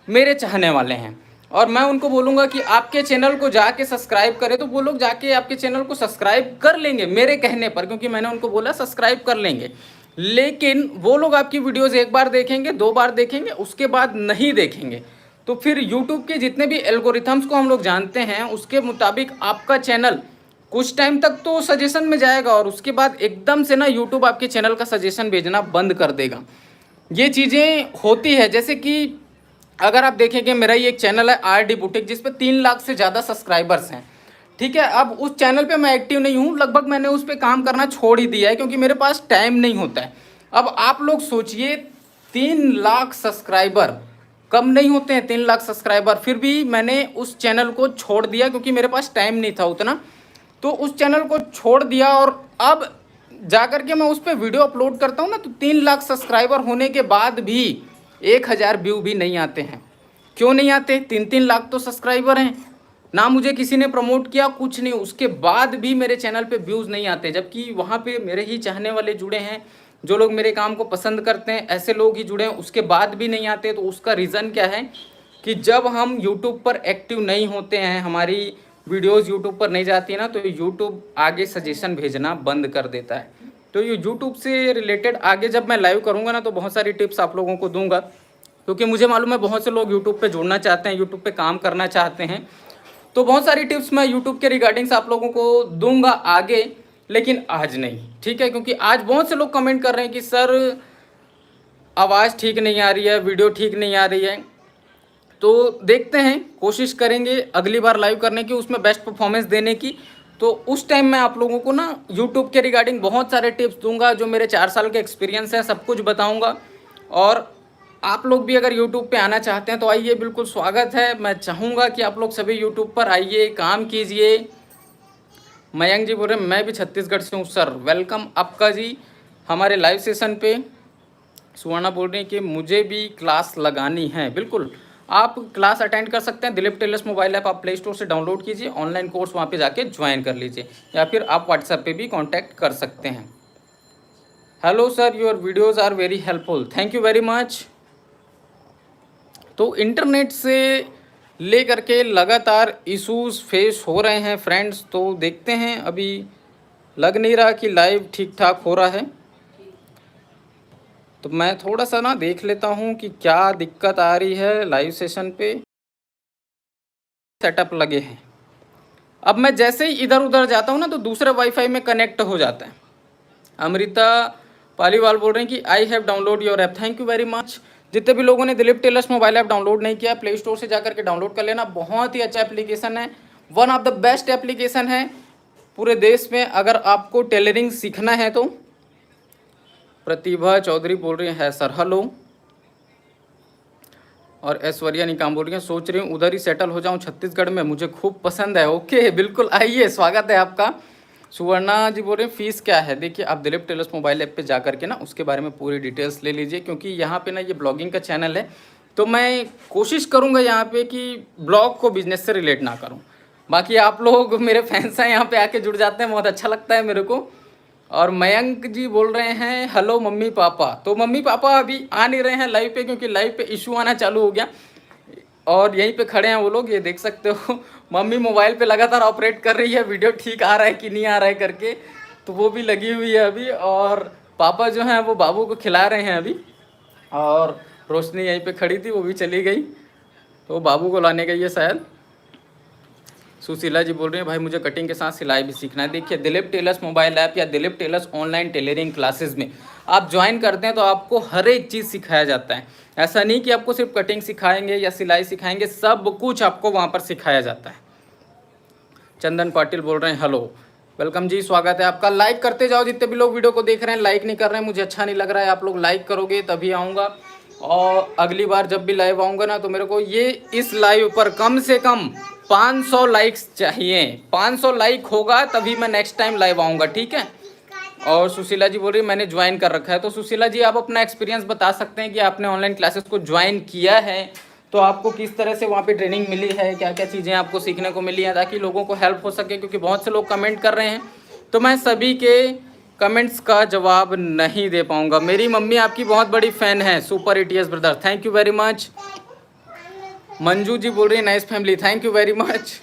मेरे चाहने वाले हैं, और मैं उनको बोलूँगा कि आपके चैनल को जाके सब्सक्राइब करें, तो वो लोग जाके आपके चैनल को सब्सक्राइब कर लेंगे मेरे कहने पर, क्योंकि मैंने उनको बोला सब्सक्राइब कर लेंगे। लेकिन वो लोग आपकी वीडियोज़ एक बार देखेंगे, 2 बार देखेंगे, उसके बाद नहीं देखेंगे। तो फिर यूट्यूब के जितने भी एल्गोरिथम्स को हम लोग जानते हैं उसके मुताबिक आपका चैनल कुछ टाइम तक तो सजेशन में जाएगा, और उसके बाद एकदम से ना यूट्यूब आपके चैनल का सजेशन भेजना बंद कर देगा। ये चीज़ें होती है। जैसे कि अगर आप देखेंगे मेरा ही एक चैनल है RD बुटीक, जिस पे 3 लाख से ज़्यादा सब्सक्राइबर्स हैं, ठीक है। अब उस चैनल पे मैं एक्टिव नहीं हूँ, लगभग मैंने उस पर काम करना छोड़ ही दिया है, क्योंकि मेरे पास टाइम नहीं होता है। अब आप लोग सोचिए 3 लाख सब्सक्राइबर कम नहीं होते हैं, 3 लाख सब्सक्राइबर, फिर भी मैंने उस चैनल को छोड़ दिया क्योंकि मेरे पास टाइम नहीं था उतना। तो उस चैनल को छोड़ दिया, और अब जा कर के मैं उस पर वीडियो अपलोड करता हूँ ना, तो 3 लाख सब्सक्राइबर होने के बाद भी 1000 व्यू भी नहीं आते हैं। क्यों नहीं आते? 3-3 लाख तो सब्सक्राइबर हैं, ना मुझे किसी ने प्रमोट किया, कुछ नहीं, उसके बाद भी मेरे चैनल पे व्यूज़ नहीं आते। जबकि वहाँ पे मेरे ही चाहने वाले जुड़े हैं, जो लोग मेरे काम को पसंद करते हैं, ऐसे लोग ही जुड़े हैं, उसके बाद भी नहीं आते। तो उसका रीज़न क्या है कि जब हम यूट्यूब पर एक्टिव नहीं होते हैं, हमारी वीडियोस यूट्यूब पर नहीं जाती है ना, तो यूट्यूब आगे सजेशन भेजना बंद कर देता है। तो ये यूट्यूब से रिलेटेड आगे जब मैं लाइव करूँगा ना, तो बहुत सारी टिप्स आप लोगों को दूंगा, क्योंकि मुझे मालूम है बहुत से लोग यूट्यूब पे जुड़ना चाहते हैं, यूट्यूब पे काम करना चाहते हैं। तो बहुत सारी टिप्स मैं यूट्यूब के रिगार्डिंग्स आप लोगों को दूंगा आगे, लेकिन आज नहीं, ठीक है। क्योंकि आज बहुत से लोग कमेंट कर रहे हैं कि सर आवाज़ ठीक नहीं आ रही है, वीडियो ठीक नहीं आ रही है। तो देखते हैं, कोशिश करेंगे अगली बार लाइव करने की, उसमें बेस्ट परफॉर्मेंस देने की। तो उस टाइम मैं आप लोगों को ना यूट्यूब के रिगार्डिंग बहुत सारे टिप्स दूंगा, जो मेरे 4 साल के एक्सपीरियंस है, सब कुछ बताऊंगा। और आप लोग भी अगर यूट्यूब पे आना चाहते हैं तो आइए, बिल्कुल स्वागत है। मैं चाहूँगा कि आप लोग सभी यूट्यूब पर आइए, काम कीजिए। मयंक जी बोल रहे हैं मैं भी छत्तीसगढ़ से हूँ सर, वेलकम आपका जी हमारे लाइव सेशन पे। सुवर्णा बोल रही हैं कि मुझे भी क्लास लगानी है। बिल्कुल, आप क्लास अटेंड कर सकते हैं। दिलीप टेलर्स मोबाइल ऐप आप प्ले स्टोर से डाउनलोड कीजिए, ऑनलाइन कोर्स वहाँ पे जाके ज्वाइन कर लीजिए, या फिर आप व्हाट्सएप पे भी कांटेक्ट कर सकते हैं। Hello sir, your videos are very helpful, thank you very much. तो इंटरनेट से ले करके लगातार इश्यूज़ फेस हो रहे हैं फ्रेंड्स। तो देखते हैं, अभी लग नहीं रहा कि लाइव ठीक ठाक हो रहा है। तो मैं थोड़ा सा ना देख लेता हूँ कि क्या दिक्कत आ रही है लाइव सेशन पे। सेटअप लगे हैं, अब मैं जैसे ही इधर उधर जाता हूँ ना, तो दूसरे वाईफाई में कनेक्ट हो जाता है। अमृता पालीवाल बोल रहे हैं कि I have download your app, thank you very much. जितने भी लोगों ने Dilip tailors mobile app download नहीं किया, प्ले स्टोर से जाकर के डाउनलोड कर लेना। बहुत ही अच्छा एप्लीकेशन है, one of the best application है पूरे देश में, अगर आपको टेलरिंग सीखना है तो। प्रतिभा चौधरी बोल रही है सर हेलो। और ऐश्वर्या निकाम बोल रही है सोच रही हूँ उधर ही सेटल हो जाऊँ छत्तीसगढ़ में, मुझे खूब पसंद है। ओके, बिल्कुल आइए, स्वागत है आपका। सुवर्णा जी बोल रहे हैं फीस क्या है? देखिए, आप दिलीप टेलर्स मोबाइल ऐप पे जा करके ना उसके बारे में पूरी डिटेल्स ले लीजिए, क्योंकि यहाँ पे ना ये ब्लॉगिंग का चैनल है, तो मैं कोशिश करूँगा यहाँ पे कि ब्लॉग को बिजनेस से रिलेट ना करूँ। बाकी आप लोग मेरे फैंस हैं, यहाँ पे आके जुड़ जाते हैं, बहुत अच्छा लगता है मेरे को। और मयंक जी बोल रहे हैं हेलो मम्मी पापा। तो मम्मी पापा अभी आ नहीं रहे हैं लाइव पे, क्योंकि लाइव पे इशू आना चालू हो गया, और यहीं पे खड़े हैं वो लोग, ये देख सकते हो। मम्मी मोबाइल पे लगातार ऑपरेट कर रही है, वीडियो ठीक आ रहा है कि नहीं आ रहा है करके, तो वो भी लगी हुई है अभी। और पापा जो हैं वो बाबू को खिला रहे हैं अभी, और रोशनी यहीं पे खड़ी थी, वो भी चली गई, तो बाबू को लाने गई है शायद। सुशीला जी बोल रही हैं भाई मुझे कटिंग के साथ सिलाई भी सीखना है। देखिए, दिलीप टेलर्स मोबाइल ऐप या Dilip tailors online tailoring classes में आप ज्वाइन करते हैं तो आपको हर एक चीज़ सिखाया जाता है। ऐसा नहीं कि आपको सिर्फ कटिंग सिखाएंगे या सिलाई सिखाएंगे, सब कुछ आपको वहाँ पर सिखाया जाता है। चंदन पाटिल बोल रहे हैं हेलो, वेलकम जी, स्वागत है आपका। लाइक करते जाओ, जितने भी लोग वीडियो को देख रहे हैं लाइक नहीं कर रहे हैं, मुझे अच्छा नहीं लग रहा है। आप लोग लाइक करोगे तभी आऊँगा, और अगली बार जब भी लाइव आऊँगा ना, तो मेरे को ये इस लाइव पर कम से कम 500 लाइक्स चाहिए। 500 लाइक होगा तभी मैं नेक्स्ट टाइम लाइव आऊँगा, ठीक है। और सुशीला जी बोल रही है मैंने ज्वाइन कर रखा है। तो सुशीला जी आप अपना एक्सपीरियंस बता सकते हैं कि आपने ऑनलाइन क्लासेस को ज्वाइन किया है तो आपको किस तरह से वहाँ पे ट्रेनिंग मिली है, क्या क्या चीज़ें आपको सीखने को मिली हैं, ताकि लोगों को हेल्प हो सके, क्योंकि बहुत से लोग कमेंट कर रहे हैं तो मैं सभी के कमेंट्स का जवाब नहीं दे पाऊँगा। मेरी मम्मी आपकी बहुत बड़ी फ़ैन है, super ATS brother, thank you very much. Manju ji बोल रही है nice family, thank you very much.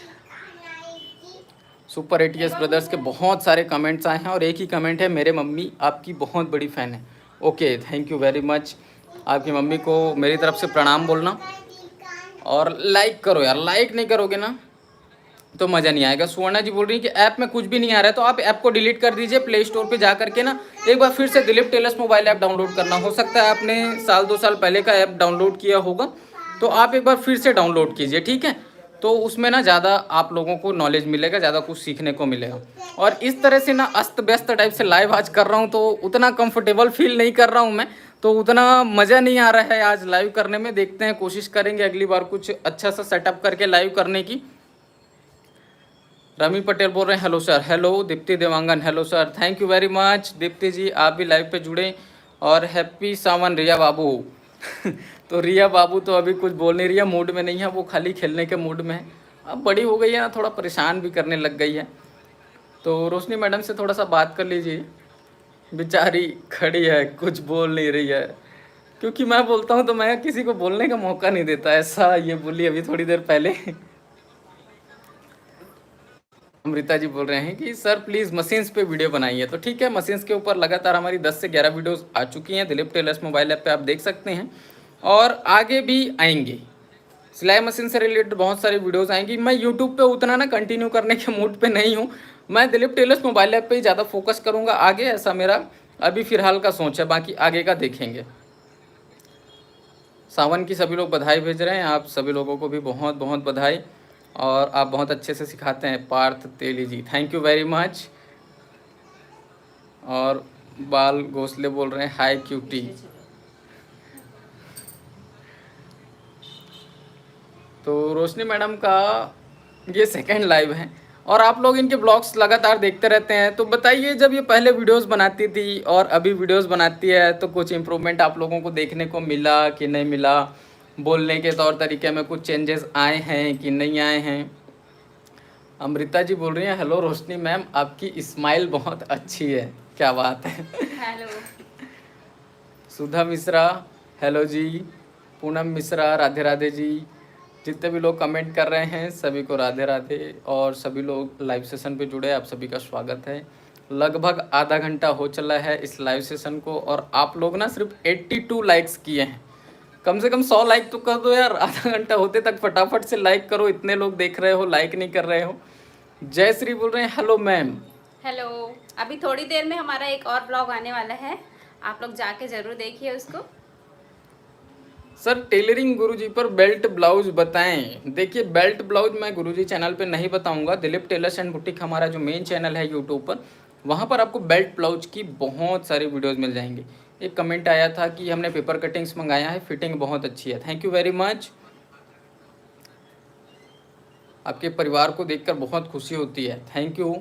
Super ATS brothers के बहुत सारे कमेंट्स आए हैं और एक ही कमेंट है मेरे मम्मी आपकी बहुत बड़ी फ़ैन है। Okay thank you very much. आपकी मम्मी को मेरी तरफ से प्रणाम बोलना और लाइक करो यार, लाइक नहीं करोगे ना तो मज़ा नहीं आएगा। सुवर्णा जी बोल रही है कि ऐप में कुछ भी नहीं आ रहा है तो आप ऐप को डिलीट कर दीजिए, प्ले स्टोर पे जा करके ना एक बार फिर से Dilip tailors mobile app download करना। हो सकता है आपने साल 2 साल पहले का ऐप डाउनलोड किया होगा तो आप एक बार फिर से डाउनलोड कीजिए, ठीक है। तो उसमें ना ज़्यादा आप लोगों को नॉलेज मिलेगा, ज़्यादा कुछ सीखने को मिलेगा। और इस तरह से ना अस्त व्यस्त टाइप से लाइव आज कर रहा हूँ तो उतना कंफर्टेबल फील नहीं कर रहा हूँ मैं, तो उतना मज़ा नहीं आ रहा है आज लाइव करने में। देखते हैं, कोशिश करेंगे अगली बार कुछ अच्छा सा सेटअप करके लाइव करने की। रमी पटेल बोल रहे हैं hello sir. Hello Deepti Dewangan, hello sir, thank you very much Deepti ji, आप भी लाइव पे जुड़े। और हैप्पी सावन रिया बाबू तो रिया बाबू तो अभी कुछ बोल नहीं रही है, मूड में नहीं है, वो खाली खेलने के मूड में है। अब बड़ी हो गई है ना, थोड़ा परेशान भी करने लग गई है। तो रोशनी मैडम से थोड़ा सा बात कर लीजिए, बेचारी खड़ी है कुछ बोल नहीं रही है, क्योंकि मैं बोलता हूँ तो मैं किसी को बोलने का मौका नहीं देता, ऐसा ये बोली अभी थोड़ी देर पहले। अमृता जी बोल रहे हैं कि सर प्लीज़ मशीन्स पे वीडियो बनाइए, तो ठीक है, मशीन्स के ऊपर लगातार हमारी 10 से 11 वीडियोस आ चुकी हैं दिलीप टेलर्स मोबाइल ऐप पे, आप देख सकते हैं, और आगे भी आएंगे। सिलाई मशीन से रिलेटेड बहुत सारी वीडियोस आएंगी। मैं यूट्यूब पे उतना ना कंटिन्यू करने के मूड पे नहीं हूँ, मैं दिलीप टेलर्स मोबाइल ऐप पे ही ज़्यादा फोकस करूँगा आगे, ऐसा मेरा अभी फ़िलहाल का सोच है, बाकी आगे का देखेंगे। सावन की सभी लोग बधाई भेज रहे हैं, आप सभी लोगों को भी बहुत बहुत बधाई, और आप बहुत अच्छे से सिखाते हैं। पार्थ तेली जी, थैंक यू वेरी मच। और बाल घोसले बोल रहे हैं हाय क्यूटी। तो रोशनी मैडम का ये सेकंड लाइव है और आप लोग इनके ब्लॉग्स लगातार देखते रहते हैं, तो बताइए जब ये पहले वीडियोस बनाती थी और अभी वीडियोस बनाती है तो कुछ इम्प्रूवमेंट आप लोगों को देखने को मिला कि नहीं मिला, बोलने के तौर तरीके में कुछ चेंजेस आए हैं कि नहीं आए हैं। अमृता जी बोल रही हैं हेलो रोशनी मैम आपकी स्माइल बहुत अच्छी है, क्या बात है। हेलो। सुधा मिश्रा हेलो जी, पूनम मिश्रा राधे राधे जी, जितने भी लोग कमेंट कर रहे हैं सभी को राधे राधे, और सभी लोग लाइव सेशन पे जुड़े, आप सभी का स्वागत है। लगभग आधा घंटा हो चला है इस लाइव सेशन को और आप लोग ना सिर्फ 82 लाइक्स किए हैं, कम से कम 100 लाइक तो कर दो यार, आधा घंटा होते तक फटाफट से लाइक करो, इतने लोग देख रहे हो लाइक नहीं कर रहे हो। जय श्री बोल रहे हैं हेलो मैम। हेलो। अभी थोड़ी देर में हमारा एक और ब्लॉग आने वाला है, आप लोग जाके ज़रूर देखिए उसको। सर टेलरिंग गुरुजी पर बेल्ट ब्लाउज बताएं। देखिए बेल्ट ब्लाउज मैं गुरुजी चैनल पे नहीं बताऊंगा, दिलीप टेलर्स एंड बुटीक हमारा जो मेन चैनल है यूट्यूब पर, वहाँ पर आपको बेल्ट ब्लाउज की बहुत सारी वीडियोस मिल जाएंगी। एक कमेंट आया था कि हमने पेपर कटिंग्स मंगाया है, फिटिंग बहुत अच्छी है, थैंक यू वेरी मच। आपके परिवार को देखकर बहुत खुशी होती है, थैंक यू।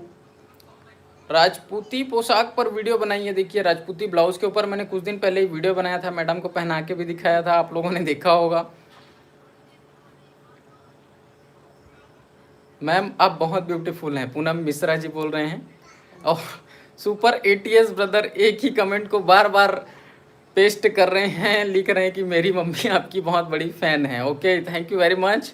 राजपूती पोशाक पर वीडियो बनाइए। देखिए राजपूती ब्लाउज के ऊपर मैंने कुछ दिन पहले ही वीडियो बनाया था, मैडम को पहना के भी दिखाया था, आप लोगों ने देखा होगा। मैम आप बहुत ब्यूटीफुल हैं, पूनम मिश्रा जी बोल रहे हैं। और सुपर एटीएस ब्रदर एक ही कमेंट को बार बार पेस्ट कर रहे हैं, लिख रहे हैं कि मेरी मम्मी आपकी बहुत बड़ी फ़ैन है। Okay thank you very much.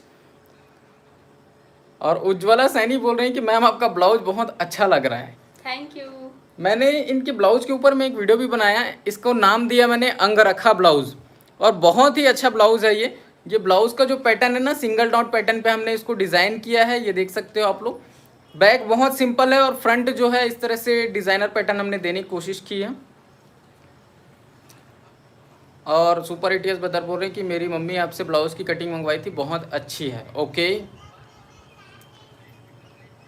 और उज्ज्वला सैनी बोल रही हैं कि मैम आपका ब्लाउज बहुत अच्छा लग रहा है, थैंक यू। मैंने इनके ब्लाउज के ऊपर में एक वीडियो भी बनाया, इसको नाम दिया मैंने अंगरखा ब्लाउज, और बहुत ही अच्छा ब्लाउज है ये ब्लाउज का जो पैटर्न है ना, सिंगल डॉट पैटर्न पे हमने इसको डिज़ाइन किया है, ये देख सकते हो आप लोग। बैक बहुत सिंपल है और फ्रंट जो है इस तरह से डिज़ाइनर पैटर्न हमने देने की कोशिश की है। और सुपर एटीएस बदर बोल रहे हैं कि मेरी मम्मी आपसे ब्लाउज की कटिंग मंगवाई थी, बहुत अच्छी है। ओके।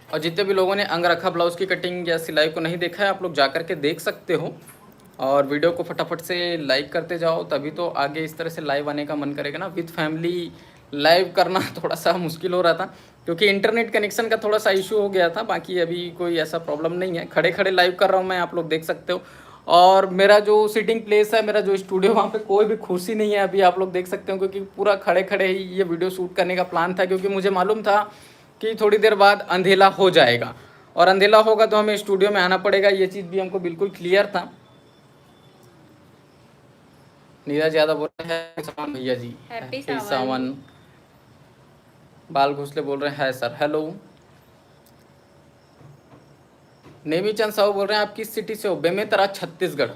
और जितने भी लोगों ने अंगरखा ब्लाउज की कटिंग या सिलाई को नहीं देखा है, आप लोग जा कर के देख सकते हो, और वीडियो को फटाफट से लाइक करते जाओ, तभी तो आगे इस तरह से लाइव आने का मन करेगा ना। विद फैमिली लाइव करना थोड़ा सा मुश्किल हो रहा था, क्योंकि इंटरनेट कनेक्शन का थोड़ा सा इशू हो गया था, बाकी अभी कोई ऐसा प्रॉब्लम नहीं है। खड़े खड़े लाइव कर रहा हूँ मैं, आप लोग देख सकते हो। और मेरा जो सिटिंग प्लेस है, मेरा जो स्टूडियो, वहाँ पे कोई भी कुर्सी नहीं है अभी, आप लोग देख सकते हो, क्योंकि पूरा खड़े खड़े ही ये वीडियो शूट करने का प्लान था, क्योंकि मुझे मालूम था कि थोड़ी देर बाद अंधेला हो जाएगा, और अंधेला होगा तो हमें स्टूडियो में आना पड़ेगा, ये चीज़ भी हमको बिल्कुल क्लियर था। नीरज यादव बोल रहे हैं सावन भैया जी, हैप्पी हैप्पी सावन। सावन। बाल घोसले बोल रहे हैं सर, हेलो। नेमीचंद साहू बोल रहे हैं आप किस सिटी से हो? बेमेतरा, छत्तीसगढ़।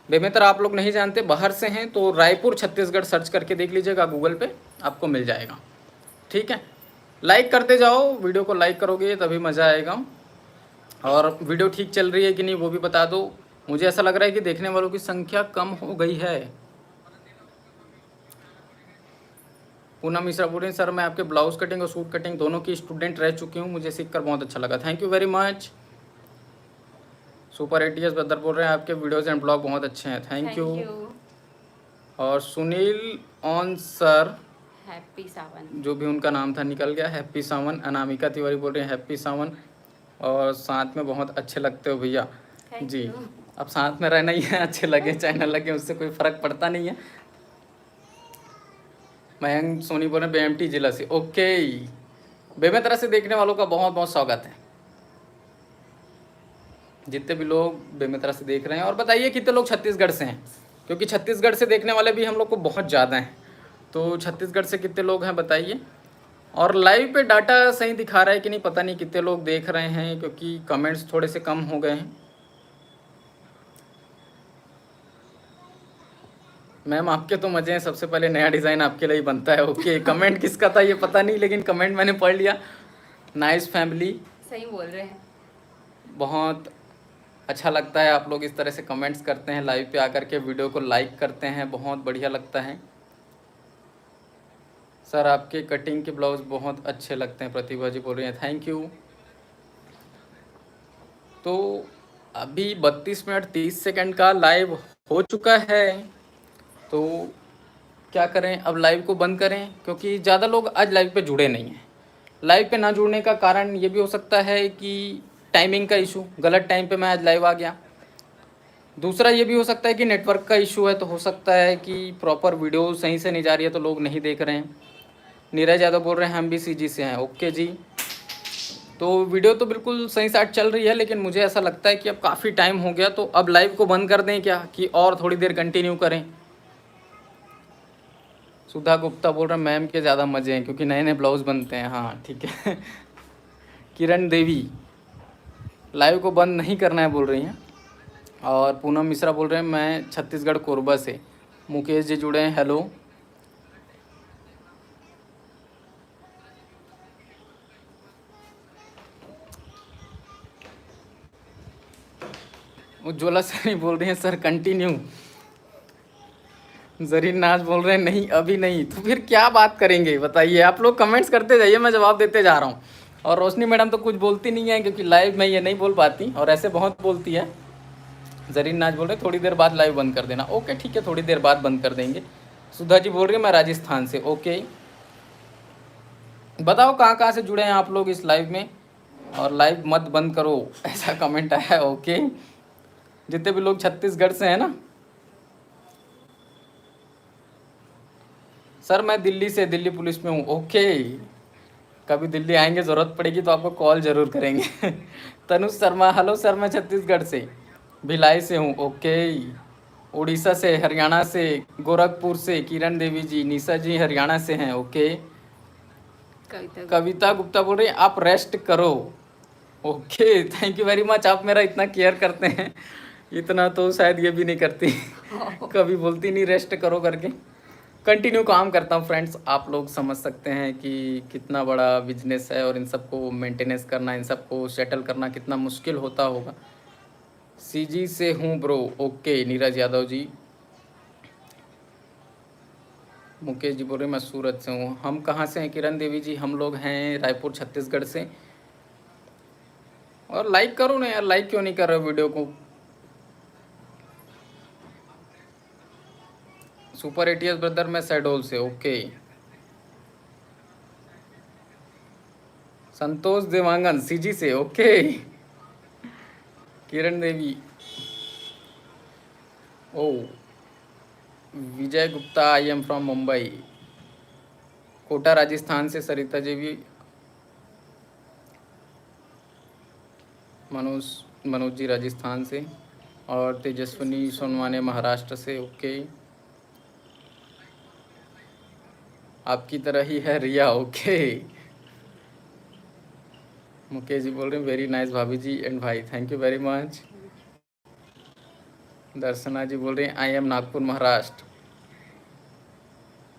बेमेतरा आप लोग नहीं जानते, बाहर से हैं तो रायपुर छत्तीसगढ़ सर्च करके देख लीजिएगा गूगल पे, आपको मिल जाएगा। ठीक है, लाइक करते जाओ, वीडियो को लाइक करोगे तभी मज़ा आएगा। और वीडियो ठीक चल रही है कि नहीं वो भी बता दो। मुझे ऐसा लग रहा है कि देखने वालों की संख्या कम हो गई है। पूनम मिश्रा बोल रही हैं सर मैं आपके ब्लाउज कटिंग और सूट कटिंग दोनों की स्टूडेंट रह चुकी हूँ, मुझे सीख कर बहुत अच्छा लगा, thank you very much. Super ATS बदर बोल रहे हैं आपके वीडियोज़ एंड ब्लॉग बहुत अच्छे हैं, थैंक यू। और सुनील ऑन सर, हैप्पी सावन। जो भी उनका नाम था निकल गया, हैप्पी सावन। अनामिका तिवारी बोल रहे हैं हैप्पी सावन, और साथ में बहुत अच्छे लगते हो भैया जी। अब साथ में रहना ही है, अच्छे लगे चाहे न लगे उससे कोई फ़र्क पड़ता नहीं है। मयंक सोनी बोल रहे हैं बेएमटी जिला से, ओके। बेमेतरा से देखने वालों का बहुत बहुत स्वागत है, जितने भी लोग बेमेतरा से देख रहे हैं। और बताइए कितने लोग छत्तीसगढ़ से हैं, क्योंकि छत्तीसगढ़ से देखने वाले भी हम लोग को बहुत ज़्यादा हैं। तो छत्तीसगढ़ से कितने लोग हैं बताइए। और लाइव पे डाटा सही दिखा रहा है कि नहीं पता नहीं, कितने लोग देख रहे हैं, क्योंकि कमेंट्स थोड़े से कम हो गए हैं। मैम आपके तो मज़े हैं, सबसे पहले नया डिज़ाइन आपके लिए ही बनता है, ओके। कमेंट किसका था ये पता नहीं, लेकिन कमेंट मैंने पढ़ लिया। नाइस फैमिली, सही बोल रहे हैं। बहुत अच्छा लगता है आप लोग इस तरह से कमेंट्स करते हैं, लाइव पे आकर के वीडियो को लाइक करते हैं, बहुत बढ़िया लगता है। सर आपके कटिंग के ब्लाउज बहुत अच्छे लगते हैं, प्रतिभा जी बोल रही हैं, थैंक यू। तो अभी 32 मिनट 30 सेकंड का लाइव हो चुका है, तो क्या करें, अब लाइव को बंद करें, क्योंकि ज़्यादा लोग आज लाइव पे जुड़े नहीं हैं। लाइव पे ना जुड़ने का कारण ये भी हो सकता है कि टाइमिंग का इशू, गलत टाइम पे मैं आज लाइव आ गया। दूसरा ये भी हो सकता है कि नेटवर्क का इशू है, तो हो सकता है कि प्रॉपर वीडियो सही से नहीं जा रही है तो लोग नहीं देख रहे हैं। नीरज यादव बोल रहे हैं हम भी सीजी से हैं, ओके जी। तो वीडियो तो बिल्कुल सही साथ चल रही है, लेकिन मुझे ऐसा लगता है कि अब काफ़ी टाइम हो गया, तो अब लाइव को बंद कर दें क्या, कि और थोड़ी देर कंटिन्यू करें। सुधा गुप्ता बोल रहे हैं मैम के ज़्यादा मज़े हैं क्योंकि नए नए ब्लाउज बनते हैं, हाँ ठीक है। किरण देवी लाइव को बंद नहीं करना है बोल रही हैं। और पूनम मिश्रा बोल रहे हैं मैं छत्तीसगढ़ कोरबा से। मुकेश जी जुड़े हैं, हेलो। उज्ज्वला सर ही बोल रही हैं सर कंटिन्यू। जरीन नाज बोल रहे हैं नहीं अभी नहीं, तो फिर क्या बात करेंगे बताइए। आप लोग कमेंट्स करते जाइए, मैं जवाब देते जा रहा हूँ। और रोशनी मैडम तो कुछ बोलती नहीं है, क्योंकि लाइव में ये नहीं बोल पाती, और ऐसे बहुत बोलती है। जरीन नाज बोल रहे थोड़ी देर बाद लाइव बंद कर देना, ओके ठीक है, थोड़ी देर बाद बंद कर देंगे। सुधा जी बोल रही है मैं राजस्थान से, ओके। बताओ कहाँ कहाँ से जुड़े हैं आप लोग इस लाइव में, और लाइव मत बंद करो ऐसा कमेंट आया है, ओके। जितने भी लोग छत्तीसगढ़ से हैं ना। सर मैं दिल्ली से, दिल्ली पुलिस में हूँ, ओके। कभी दिल्ली आएंगे, ज़रूरत पड़ेगी तो आपको कॉल ज़रूर करेंगे। तनुष शर्मा, हेलो सर मैं छत्तीसगढ़ से भिलाई से हूँ, ओके। उड़ीसा से, हरियाणा से, गोरखपुर से किरण देवी जी, निशा जी हरियाणा से हैं, ओके। कविता गुप्ता बोल रही है आप रेस्ट करो, okay thank you very much. आप मेरा इतना केयर करते हैं, इतना तो शायद ये भी नहीं करती। कभी बोलती नहीं रेस्ट करो करके। कंटिन्यू काम करता हूँ फ्रेंड्स, आप लोग समझ सकते हैं कि कितना बड़ा बिजनेस है, और इन सबको मेंटेनेंस करना, इन सबको सेटल करना कितना मुश्किल होता होगा। सीजी से हूँ ब्रो, ओके। नीरज यादव जी। मुकेश जी बोल रहे मैं सूरत से हूँ। हम कहाँ से हैं किरण देवी जी? हम लोग हैं रायपुर छत्तीसगढ़ से। और लाइक करो ना यार, लाइक क्यों नहीं कर रहे हो वीडियो को? सुपर एटीएस ब्रदर मैं शहडोल से, ओके। संतोष देवांगन सीजी से, ओके। किरण देवी, ओ Vijay Gupta, I am from Mumbai. Kota Rajasthan से सरिता देवी, मनोज जी राजस्थान से, और तेजस्विनी सोनवाने महाराष्ट्र से, ओके। आपकी तरह ही है रिया, ओके। मुकेश जी बोल रहे हैं वेरी नाइस भाभी जी एंड भाई, थैंक यू वेरी मच। दर्शना जी बोल रहे हैं आई एम नागपुर महाराष्ट्र।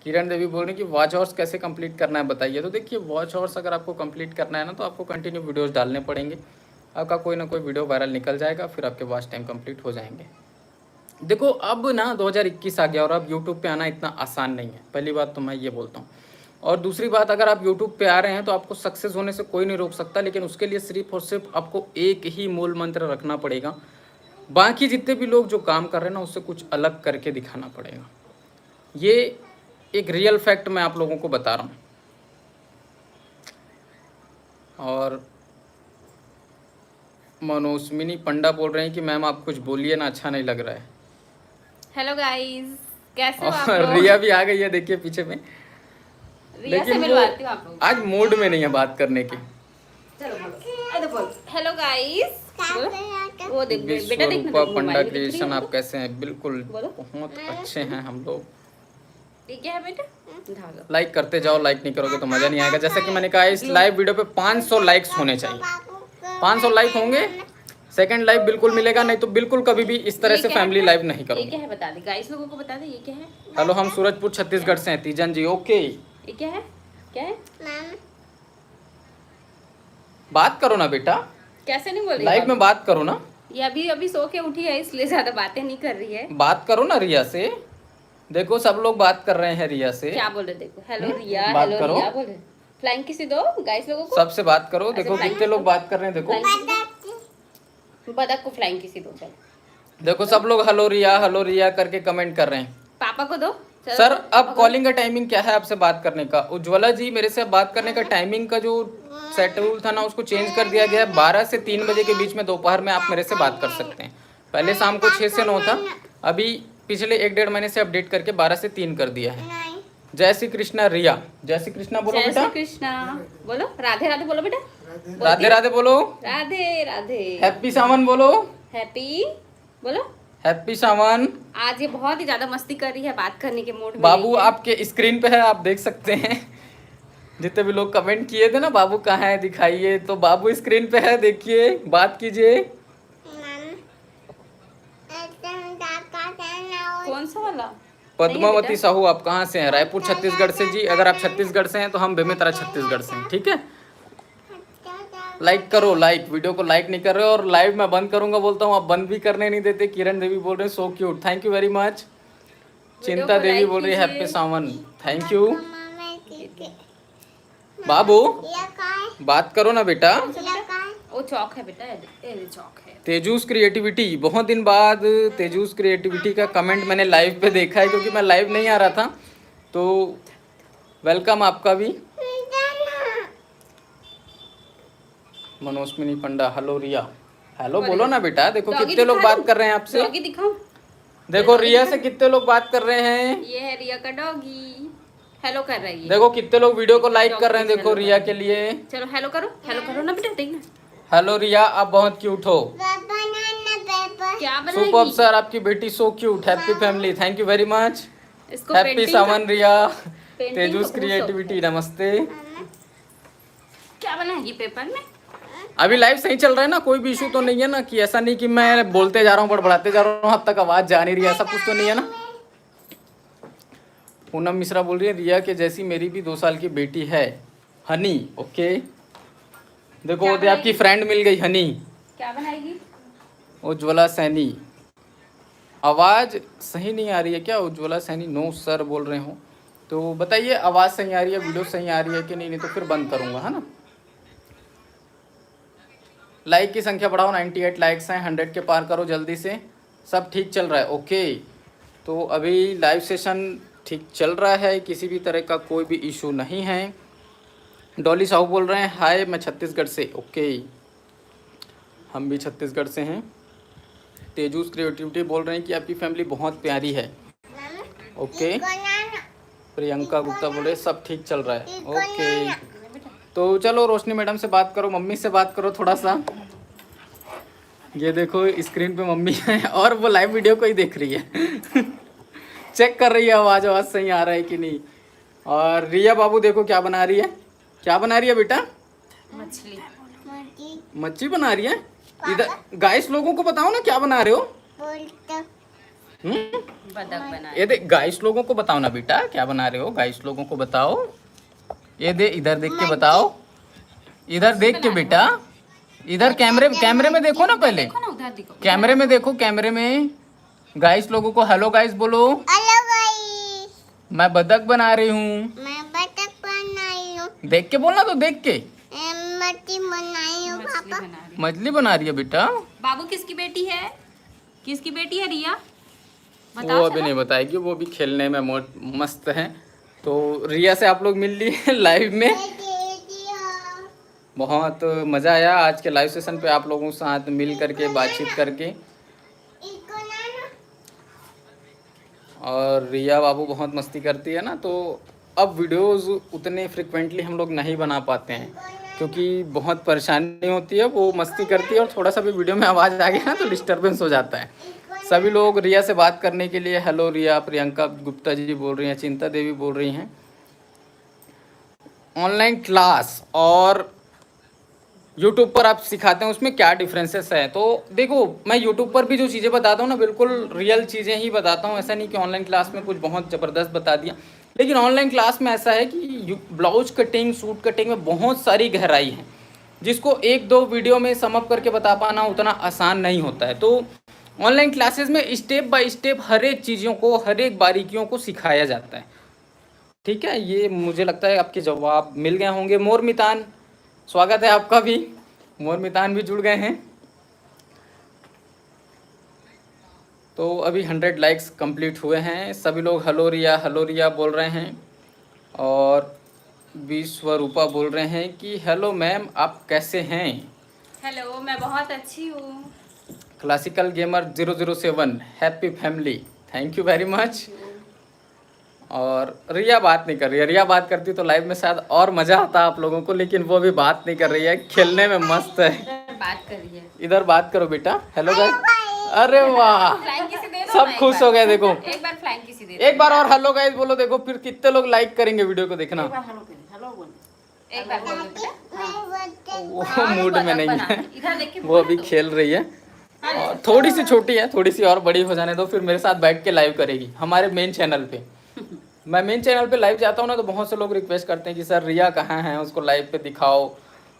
किरण देवी बोल रही हैं कि वॉच आवर्स कैसे कंप्लीट करना है बताइए। तो देखिए वॉच आवर्स अगर आपको कंप्लीट करना है ना तो आपको कंटिन्यू वीडियोस डालने पड़ेंगे, आपका कोई ना कोई वीडियो वायरल निकल जाएगा, फिर आपके वॉच टाइम कंप्लीट हो जाएंगे। देखो अब ना 2021 आ गया और अब यूट्यूब पे आना इतना आसान नहीं है, पहली बात तो मैं ये बोलता हूँ। और दूसरी बात, अगर आप यूट्यूब पे आ रहे हैं तो आपको सक्सेस होने से कोई नहीं रोक सकता, लेकिन उसके लिए सिर्फ और सिर्फ आपको एक ही मूल मंत्र रखना पड़ेगा। बाकी जितने भी लोग जो काम कर रहे हैं ना उससे कुछ अलग करके दिखाना पड़ेगा। ये एक रियल फैक्ट मैं आप लोगों को बता रहा हूँ। और मनोस्मिनी पंडा बोल रहे हैं कि मैम आप कुछ बोलिए ना, अच्छा नहीं लग रहा है। हेलो गाइस, कैसे हो आप और लोग? रिया भी आ गई है, देखिए पीछे में। रिया से लेकिन मिलवाती हूँ आप लोग। आज मूड में नहीं है बात करने की। चलो बोलो, अरे बोलो हेलो गाइस। वो देख बेटा, देखना विश्वरूपा देखो, पंडा मोबाइल में दिख रही है क्रिएशन, वो। आप कैसे हैं? बिल्कुल बोलो। बहुत अच्छे हैं हम लोग। ये क्या है बेटा? उठा लो। लाइक करते जाओ, लाइक नहीं करोगे तो मज़ा नहीं आएगा। जैसा कि मैंने कहा इस लाइव वीडियो पे 500 लाइक्स होने चाहिए। 500 लाइक होंगे सेकंड लाइव बिल्कुल मिलेगा, नहीं तो बिल्कुल कभी भी इस तरह ये से क्या है फैमिली बेटा? लाइव नहीं ये करूँगी। क्या है बता दे गाइस, लोगों को बता दे ये क्या है। हेलो, हम सूरजपुर छत्तीसगढ़ से हैं। तीजन जी, ओके। ये क्या है? क्या है? बात करो ना बेटा, कैसे नहीं बोल रही लाइव में बात करो ना। ये अभी अभी सो के उठी है इसलिए ज्यादा बातें नहीं कर रही है। बात करो ना रिया से। देखो सब लोग बात कर रहे हैं रिया से। क्या बोल रहे देखो, हेलो रिया, बात हेलो करो। रिया बोल रहे। फ्लाइंग किसी दो गाइस लोगों को। सबसे बात करो। देखो flying कितने लोग बात कर रहे हैं। देखो बदक को फ्लाइंग किसी दो। चलो देखो सब लोग हलो रिया करके कमेंट कर रहे हैं। पापा को दो। चलो, सर अब पापा कॉलिंग का टाइमिंग क्या है आपसे बात करने का? उज्ज्वला जी, मेरे से बात करने का टाइमिंग का जो शेड्यूल था ना उसको चेंज कर दिया गया है। 12 से 3 बजे के बीच में दोपहर में आप मेरे से बात कर सकते हैं। पहले शाम को 6 से 9 था, अभी पिछले 1-1.5 महीने से अपडेट करके 12 से 3 कर दिया है। जय श्री कृष्णा रिया, जय श्री कृष्णा बोलो जय बेटा। श्री कृष्णा बोलो, राधे राधे बोलो बेटा। राधे राधे बोलो। राधे राधे। हैप्पी सावन बोलो। हैप्पी बोलो। हैप्पी सावन। आज ये बहुत ही ज्यादा मस्ती कर रही है, बात करने के मूड में बाबू नहीं है। आपके स्क्रीन पे है, आप देख सकते हैं। जितने भी लोग कमेंट किए थे ना बाबू कहाँ है दिखाइए, तो बाबू स्क्रीन पे है, देखिए बात कीजिए। कौन सा वाला? पद्मावती साहू, आप कहाँ से हैं? रायपुर छत्तीसगढ़ से जी। अगर आप छत्तीसगढ़ से हैं तो हम बेमेतरा छत्तीसगढ़ से हैं, ठीक है। लाइक करो, लाइक, वीडियो को लाइक नहीं कर रहे हो। और लाइव मैं बंद करूंगा बोलता हूँ, आप बंद भी करने नहीं देते। किरण देवी बोल रहे हैं so cute, thank you very much. चिंता को देवी like बोल रही है कीजिए। Happy Sawan, thank you. बाबू बात करो ना बेटा। वो चौक है बेटा, ये चौक है। तेजूस क्रिएटिविटी, बहुत दिन बाद तेजूस क्रिएटिविटी का कमेंट मैंने लाइव पे देखा है, क्योंकि मैं लाइव नहीं आ रहा था। तो वेलकम आपका भी। मनोस्मिनी पंडा, हेलो रिया, हेलो बोलो ना बेटा। देखो डॉगी कितने लोग दिखा बात दूं? कर रहे हैं आपसे। डॉगी दिखाऊं? देखो रिया से कितने लोग बात कर रहे हैं। ये है रिया का डॉगी, हेलो कर रही है। देखो कितने लोग वीडियो को लाइक कर रहे हैं। देखो रिया के लिए चलो हेलो करो ना बेटा, देखना। हेलो रिया, आप बहुत क्यूट हो। क्या सुपर्ब बनाएगी? सर, आपकी बेटी so cute. Happy family, thank you very much. इसको हैप्पी पेंटिंग सावन रिया। पेंटिंग तेजूस का बहुत क्रिएटिविटी, नमस्ते। क्या बनाएगी पेपर में? अभी लाइव सही चल रहा है ना, कोई भी इशू तो नहीं है ना, कि ऐसा नहीं कि मैं बोलते जा रहा हूँ बढ़ाते जा रहा हूँ अब तक आवाज जा नहीं रही है, ऐसा कुछ तो नहीं है ना। पूनम मिश्रा बोल रही है रिया के जैसी मेरी भी 2 साल की बेटी है, हनी, ओके। देखो क्या वो आपकी फ्रेंड मिल गई, हनी। क्या बनाएगी? उज्ज्वला सैनी, आवाज़ सही नहीं आ रही है क्या? उज्ज्वला सैनी, नो सर बोल रहे हो तो बताइए आवाज़ सही आ रही है, वीडियो सही आ रही है कि नहीं, नहीं तो फिर बंद करूँगा, है ना। लाइक की संख्या बढ़ाओ, 98 लाइक्स हैं, 100 के पार करो जल्दी से। सब ठीक चल रहा है, ओके। तो अभी लाइव सेशन ठीक चल रहा है, किसी भी तरह का कोई भी इशू नहीं है। डॉली साहू बोल रहे हैं हाय मैं छत्तीसगढ़ से। ओके, हम भी छत्तीसगढ़ से हैं। तेजूस क्रिएटिविटी बोल रहे हैं कि आपकी फैमिली बहुत प्यारी है। ओके, प्रियंका गुप्ता बोल रहे सब ठीक चल रहा है। ओके, तो चलो रोशनी मैडम से बात करो, मम्मी से बात करो थोड़ा सा। ये देखो स्क्रीन पे मम्मी है और वो लाइव वीडियो को ही देख रही है चेक कर रही है आवाज़ सही आ रहा है कि नहीं। और रिया बाबू देखो क्या बना रही है। क्या बना रही है बेटा? मछली मच्छी बना रही है। इधर गाइस लोगों को बताओ ना क्या बना रहे हो। बदक बना। ये देख गाइस लोगों को बताओ ना बेटा क्या बना रहे हो। गाइस लोगों को बताओ। ये दे इधर देख के बताओ। इधर देख के बेटा, इधर कैमरे में देखो ना पहले। देखो ना उधर देखो। कैमरे में देखो, कैमरे में। गाइस लोगों को हेलो गाइस बोलो। हेलो गाइस, मैं बदक बना रही हूँ। मैं बतख बनाई हूँ। देख के बोलना तो देख के। मछली बनाई हूँ मछली पापा। बना रही। मछली बना रही है बेटा। बाबू किसकी बेटी है? किसकी बेटी है रिया? वो अभी नहीं बताएगी, वो भी खेलने में मस्त है। तो रिया से आप लोग मिल लिए लाइव में। बहुत मज़ा आया आज के लाइव सेशन पे आप लोगों के साथ मिल करके बातचीत करके। और रिया बाबू बहुत मस्ती करती है ना, तो अब वीडियोस उतने फ्रिक्वेंटली हम लोग नहीं बना पाते हैं क्योंकि बहुत परेशानी होती है। वो मस्ती करती है और थोड़ा सा भी वीडियो में आवाज़ आ गया ना तो डिस्टर्बेंस हो जाता है। सभी लोग रिया से बात करने के लिए हेलो रिया, प्रियंका गुप्ता जी बोल रही हैं, चिंता देवी बोल रही हैं। ऑनलाइन क्लास और यूट्यूब पर आप सिखाते हैं उसमें क्या डिफरेंसेस है? तो देखो मैं यूट्यूब पर भी जो चीज़ें बताता हूँ ना बिल्कुल रियल चीज़ें ही बताता हूँ। ऐसा नहीं कि ऑनलाइन क्लास में कुछ बहुत ज़बरदस्त बता दिया। लेकिन ऑनलाइन क्लास में ऐसा है कि ब्लाउज कटिंग, सूट कटिंग में बहुत सारी गहराई है जिसको एक दो वीडियो में समअप करके बता पाना उतना आसान नहीं होता है। तो ऑनलाइन क्लासेस में स्टेप बाय स्टेप हर एक चीज़ों को, हर एक बारीकियों को सिखाया जाता है। ठीक है, ये मुझे लगता है आपके जवाब मिल गए होंगे। मोर मितान स्वागत है आपका भी। मोर मितान भी जुड़ गए हैं। तो अभी 100 लाइक्स कंप्लीट हुए हैं। सभी लोग हलो रिया बोल रहे हैं। और विश्वरूपा बोल रहे हैं कि हेलो मैम आप कैसे हैं? हेलो, मैं बहुत अच्छी हूँ। Classical gamer 007 happy family, thank you very much. और रिया बात नहीं कर रही है। रिया बात करती तो लाइव में शायद और मज़ा आता आप लोगों को, लेकिन वो भी बात नहीं कर रही है। खेलने में मस्त है। बात करिए। इधर बात करो बेटा। Hello guys. अरे वाह, फ्लाइंग किसी दे दो सब ना, खुश हो गए। देखो एक बार फ्लाइंग किसी दे दो। एक बार और हेलो गाइस बोलो। देखो फिर कितने लोग लाइक करेंगे वीडियो को। देखना एक बार बोल दो। वो मूड में नहीं है, इधर देख के वो अभी खेल रही है। और थोड़ी सी छोटी है, थोड़ी सी और बड़ी हो जाने दो फिर मेरे साथ बैठ के लाइव करेगी हमारे मेन चैनल पे। मैं मेन चैनल पे लाइव जाता हूँ ना तो बहुत से लोग रिक्वेस्ट करते हैं कि सर रिया कहाँ है, उसको लाइव पे दिखाओ।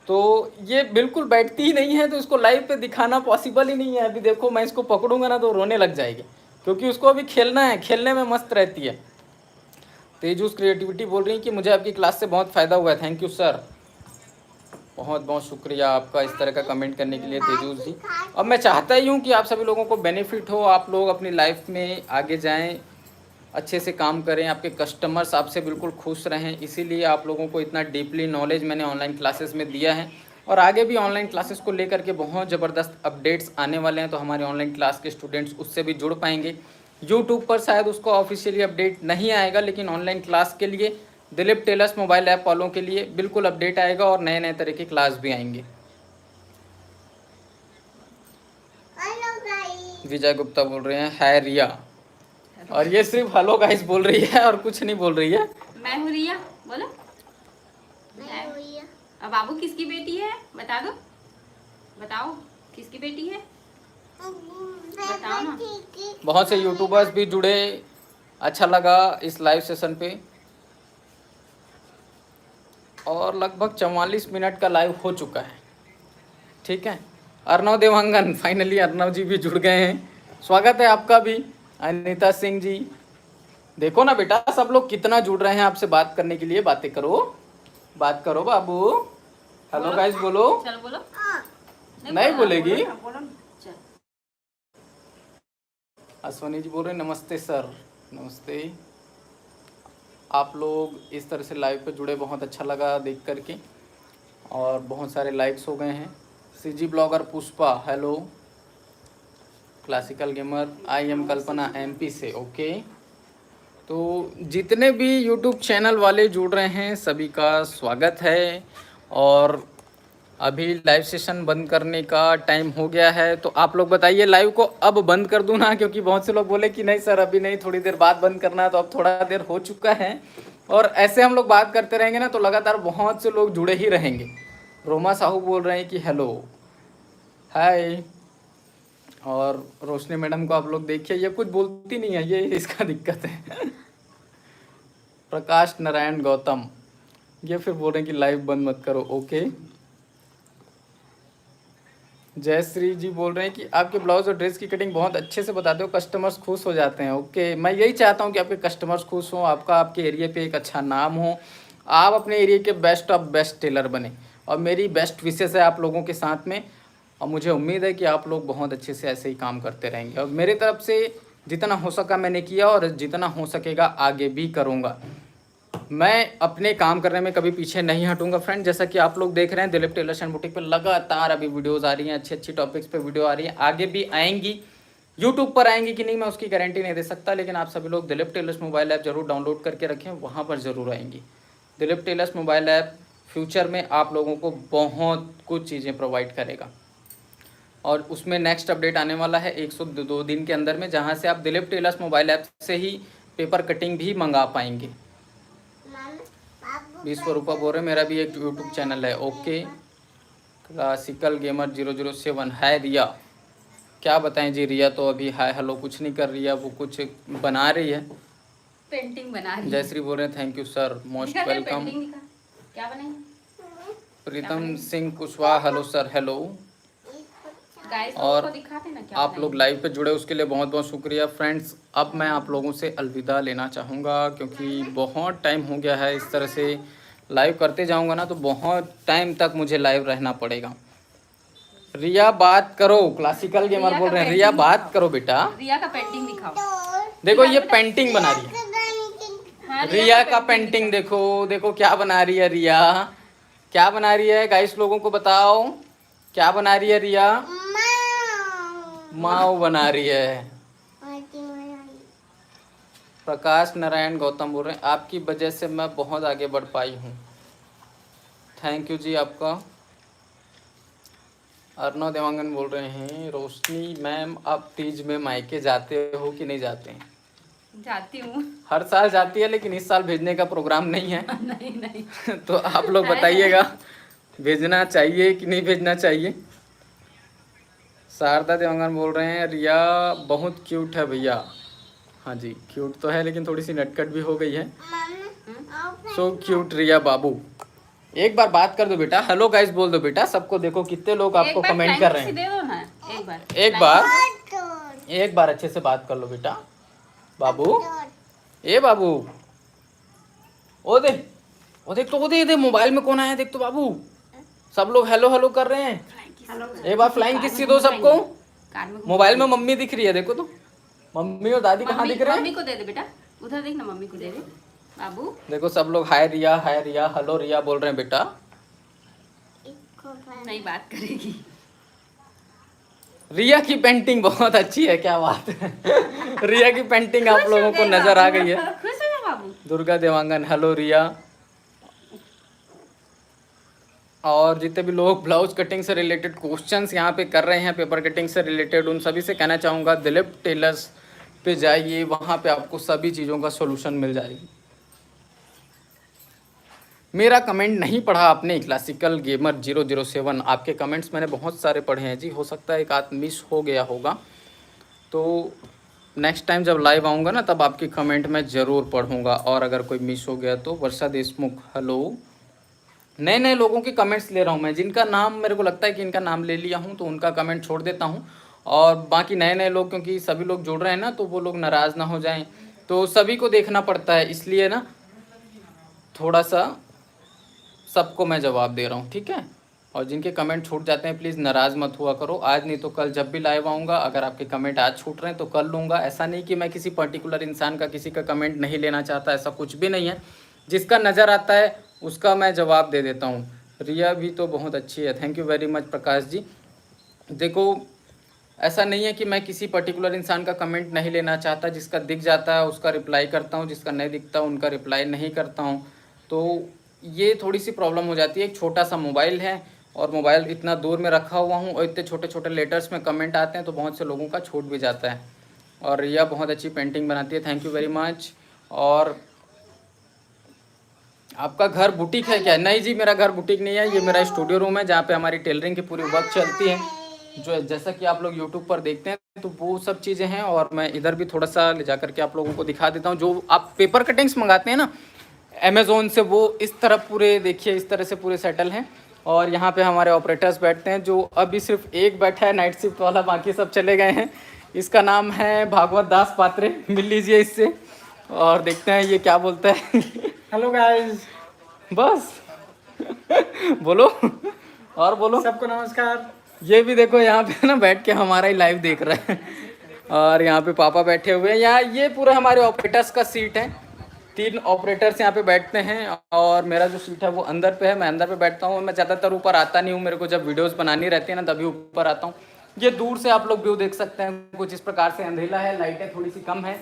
तो ये बिल्कुल बैठती ही नहीं है, तो इसको लाइव पे दिखाना पॉसिबल ही नहीं है। अभी देखो मैं इसको पकड़ूंगा ना तो रोने लग जाएगी क्योंकि उसको अभी खेलना है, खेलने में मस्त रहती है। तेजूस क्रिएटिविटी बोल रही है कि मुझे आपकी क्लास से बहुत फ़ायदा हुआ है। थैंक यू सर, बहुत बहुत शुक्रिया आपका इस तरह का कमेंट करने के लिए तेजूस जी। अब मैं चाहता ही हूँ कि आप सभी लोगों को बेनिफिट हो, आप लोग अपनी लाइफ में आगे जाएं, अच्छे से काम करें, आपके कस्टमर्स आपसे बिल्कुल खुश रहें। इसीलिए आप लोगों को इतना डीपली नॉलेज मैंने ऑनलाइन क्लासेस में दिया है। और आगे भी ऑनलाइन क्लासेस को लेकर के बहुत ज़बरदस्त अपडेट्स आने वाले हैं, तो हमारे ऑनलाइन क्लास के स्टूडेंट्स उससे भी जुड़ पाएंगे। यूट्यूब पर शायद उसको ऑफिशियली अपडेट नहीं आएगा, लेकिन ऑनलाइन क्लास के लिए दिलीप टेलर्स मोबाइल ऐप वालों के लिए बिल्कुल अपडेट आएगा और नए नए तरह की क्लास भी आएंगे। विजय गुप्ता बोल रहे हैं हाय रिया, और ये सिर्फ हेलो गाइस बोल रही है और कुछ नहीं बोल रही है। मैं हूँ रिया, बोलो। अब बाबू किसकी बेटी है बता दो, बताओ किसकी बेटी है बताओ ना। बहुत से यूट्यूबर्स भी जुड़े, अच्छा लगा इस लाइव सेशन पे। और लगभग 44 मिनट का लाइव हो चुका है। ठीक है, अर्नव देवांगन, फाइनली अर्नव जी भी जुड़ गए हैं, स्वागत है आपका भी। अनीता सिंह जी, देखो ना बेटा सब लोग कितना जुड़ रहे हैं आपसे बात करने के लिए। बातें करो, बात करो बाबू। हेलो गाइस बोलो। चलो बोलो। नहीं बोलेगी। चल। अश्वनी जी बोल रहे हैं नमस्ते सर। नमस्ते। आप लोग इस तरह से लाइव पे जुड़े, बहुत अच्छा लगा देख करके, और बहुत सारे लाइक्स हो गए हैं। CG blogger Pushpa hello, classical gamer I am Kalpana MP से, ओके। तो जितने भी यूट्यूब चैनल वाले जुड़ रहे हैं सभी का स्वागत है। और अभी लाइव सेशन बंद करने का टाइम हो गया है, तो आप लोग बताइए लाइव को अब बंद कर दूँ ना, क्योंकि बहुत से लोग बोले कि नहीं सर अभी नहीं, थोड़ी देर बाद बंद करना है, तो अब थोड़ा देर हो चुका है। और ऐसे हम लोग बात करते रहेंगे ना तो लगातार बहुत से लोग जुड़े ही रहेंगे। रोमा साहू बोल रहे हैं कि हेलो हाय। और रोशनी मैडम को आप लोग देखिए, ये कुछ बोलती नहीं है, ये इसका दिक्कत है। प्रकाश नारायण गौतम ये फिर बोल रहे हैं कि लाइव बंद मत करो, ओके। जयश्री जी बोल रहे हैं कि आपके ब्लाउज और ड्रेस की कटिंग बहुत अच्छे से बताते हो, कस्टमर्स खुश हो जाते हैं, ओके। मैं यही चाहता हूँ कि आपके कस्टमर्स खुश हों, आपका आपके एरिया पे एक अच्छा नाम हो, आप अपने एरिया के बेस्ट ऑफ बेस्ट टेलर बने। और मेरी बेस्ट विशेष है आप लोगों के साथ में, और मुझे उम्मीद है कि आप लोग बहुत अच्छे से ऐसे ही काम करते रहेंगे। और मेरे तरफ से जितना हो सका मैंने किया, और जितना हो सकेगा आगे भी करूँगा। मैं अपने काम करने में कभी पीछे नहीं हटूंगा फ्रेंड। जैसा कि आप लोग देख रहे हैं दिलीप टेलर्स एंड बुटीक पे लगातार अभी वीडियोस आ रही हैं, अच्छी अच्छी टॉपिक्स पे वीडियो आ रही है, आगे भी आएंगी। यूट्यूब पर आएंगी कि नहीं मैं उसकी गारंटी नहीं दे सकता, लेकिन आप सभी लोग दिलीप टेलर्स मोबाइल ऐप जरूर डाउनलोड करके रखें, वहाँ पर ज़रूर आएंगी। Dilip tailors mobile app future में आप लोगों को बहुत कुछ चीज़ें प्रोवाइड करेगा, और उसमें नेक्स्ट अपडेट आने वाला है 102 दिन के अंदर में, जहाँ से आप दिलीप टेलर्स मोबाइल ऐप से ही पेपर कटिंग भी मंगा पाएंगे। विश्वरूपा बोल रहे मेरा भी एक यूट्यूब चैनल है, ओके। क्लासिकल गेमर 007 है रिया, क्या बताएं जी, रिया तो अभी हाय हेलो कुछ नहीं कर रही है, वो कुछ बना रही है, पेंटिंग बना रही है। जयश्री बोल रहे हैं thank you sir most welcome. क्या बनाई? Pritam Singh Kushwaha hello sir hello. Guys और को दिखाते ना क्या आप लोग लाइव पे जुड़े उसके लिए बहुत बहुत शुक्रिया फ्रेंड्स। अब मैं आप लोगों से अलविदा लेना चाहूँगा, क्योंकि बहुत टाइम हो गया है। इस तरह से लाइव करते जाऊँगा ना तो बहुत टाइम तक मुझे लाइव रहना पड़ेगा। रिया बात करो, क्लासिकल गेमर बोल रहे हैं, रिया बात करो बेटा। रिया का पेंटिंग दिखाओ। देखो ये पेंटिंग बना रही है हाँ, रिया का पेंटिंग, देखो देखो क्या बना रही है रिया, क्या बना रही है गाइस, लोगों को बताओ क्या बना रही है रिया। माओ बना रही है। प्रकाश नारायण गौतम बोल रहे हैं आपकी वजह से मैं बहुत आगे बढ़ पाई हूँ, थैंक यू जी आपका। अर्णव देवांगन बोल रहे हैं रोशनी मैम आप तीज में मायके जाते हो कि नहीं जाते हैं? जाती हूँ। हर साल जाती है, लेकिन इस साल भेजने का प्रोग्राम नहीं है। नहीं नहीं तो आप लोग बताइएगा भेजना चाहिए कि नहीं भेजना चाहिए। शारदा देवांगन बोल रहे हैं रिया बहुत क्यूट है भैया। हाँ जी क्यूट तो है, लेकिन थोड़ी सी नटखट भी हो गई है। सो क्यूट रिया बाबू। एक बार बात कर दो बेटा, हेलो गाइस बोल दो बेटा सबको, देखो कितने लोग आपको कमेंट कर रहे हैं। दे दो ना एक बार अच्छे से बात कर लो बेटा। बाबू ए बाबू, ओ देख तो ओ दे मोबाइल में कौन आया देख तो बाबू, सब लोग हेलो हेलो कर रहे हैं। एक बार फ्लाइंग किसी दो सबको। मोबाइल में मम्मी दिख रही है, देखो तो मम्मी और दादी कहाँ दिख रहे हैं। मम्मी को दे दे बेटा, उधर देख ना, मम्मी को दे दे बाबू। देखो सब लोग हाय रिया हेलो रिया बोल रहे हैं बेटा। नहीं बात करेगी। रिया की पेंटिंग बहुत अच्छी है, क्या बात है। रिया की पेंटिंग आप लोगों को नजर आ गई है। खुश है ना बाबू। दुर्गा देवांगन हेलो रिया। और जितने भी लोग ब्लाउज कटिंग से रिलेटेड क्वेश्चंस यहाँ पे कर रहे हैं, पेपर कटिंग से रिलेटेड, उन सभी से कहना चाहूँगा दिलीप टेलर्स पे जाइए, वहाँ पे आपको सभी चीज़ों का सोल्यूशन मिल जाएगी। मेरा कमेंट नहीं पढ़ा आपने, क्लासिकल गेमर 007, आपके कमेंट्स मैंने बहुत सारे पढ़े हैं जी, हो सकता है एक आध मिस हो गया होगा, तो नेक्स्ट टाइम जब लाइव आऊँगा ना तब आपकी कमेंट मैं ज़रूर पढ़ूँगा। और अगर कोई मिस हो गया तो वर्षा देशमुख हेलो। नए नए लोगों के कमेंट्स ले रहा हूँ मैं, जिनका नाम मेरे को लगता है कि इनका नाम ले लिया हूँ तो उनका कमेंट छोड़ देता हूँ, और बाकी नए नए लोग, क्योंकि सभी लोग जुड़ रहे हैं ना तो वो लोग नाराज़ ना हो जाएं, तो सभी को देखना पड़ता है, इसलिए ना थोड़ा सा सबको मैं जवाब दे रहा हूँ, ठीक है। और जिनके कमेंट छूट जाते हैं प्लीज़ नाराज़ मत हुआ करो, आज नहीं तो कल जब भी लाइव आऊँगा अगर आपके कमेंट आज छूट रहे हैं तो कल लूँगा। ऐसा नहीं कि मैं किसी पर्टिकुलर इंसान का किसी का कमेंट नहीं लेना चाहता, ऐसा कुछ भी नहीं है। जिसका नज़र आता है उसका मैं जवाब दे देता हूँ। रिया भी तो बहुत अच्छी है, thank you very much Prakash ji. देखो ऐसा नहीं है कि मैं किसी पर्टिकुलर इंसान का कमेंट नहीं लेना चाहता, जिसका दिख जाता है उसका रिप्लाई करता हूँ, जिसका नहीं दिखता उनका रिप्लाई नहीं करता हूँ। तो ये थोड़ी सी प्रॉब्लम हो जाती है। एक छोटा सा मोबाइल है और मोबाइल इतना दूर में रखा हुआ हूँ और इतने छोटे छोटे लेटर्स में कमेंट आते हैं तो बहुत से लोगों का छूट भी जाता है। और रिया बहुत अच्छी पेंटिंग बनाती है, थैंक यू वेरी मच। और आपका घर बुटीक है क्या? नहीं जी, मेरा घर बुटीक नहीं है, ये मेरा स्टूडियो रूम है जहाँ पे हमारी टेलरिंग की पूरी वर्क चलती है, जो जैसा कि आप लोग यूट्यूब पर देखते हैं तो वो सब चीज़ें हैं। और मैं इधर भी थोड़ा सा ले जा करके आप लोगों को दिखा देता हूँ। जो आप पेपर कटिंग्स मंगाते हैं ना अमेज़ोन से, वो इस तरह पूरे देखिए इस तरह से पूरे सेटल हैं। और यहाँ पे हमारे ऑपरेटर्स बैठते हैं, जो अभी सिर्फ एक बैठा है नाइट शिफ्ट वाला, बाकी सब चले गए हैं। इसका नाम है भागवत दास पात्रे, मिल लीजिए इससे और देखते हैं ये क्या बोलता है। हेलो गाइस, बस बोलो और बोलो। सबको नमस्कार। ये भी देखो यहाँ पे ना बैठ के हमारा ही लाइव देख रहा है। और यहाँ पे पापा बैठे हुए हैं। यहाँ ये पूरा हमारे ऑपरेटर्स का सीट है, 3 ऑपरेटर्स यहाँ पे बैठते हैं और मेरा जो सीट है वो अंदर पे है, मैं अंदर पे बैठता हूँ। मैं ज़्यादातर ऊपर आता नहीं हूँ, मेरे को जब वीडियोस बनानी रहती है ना तभी ऊपर आता हूँ। ये दूर से आप लोग व्यू देख सकते हैं, कुछ इस प्रकार से अंधेला है, लाइटें थोड़ी सी कम है।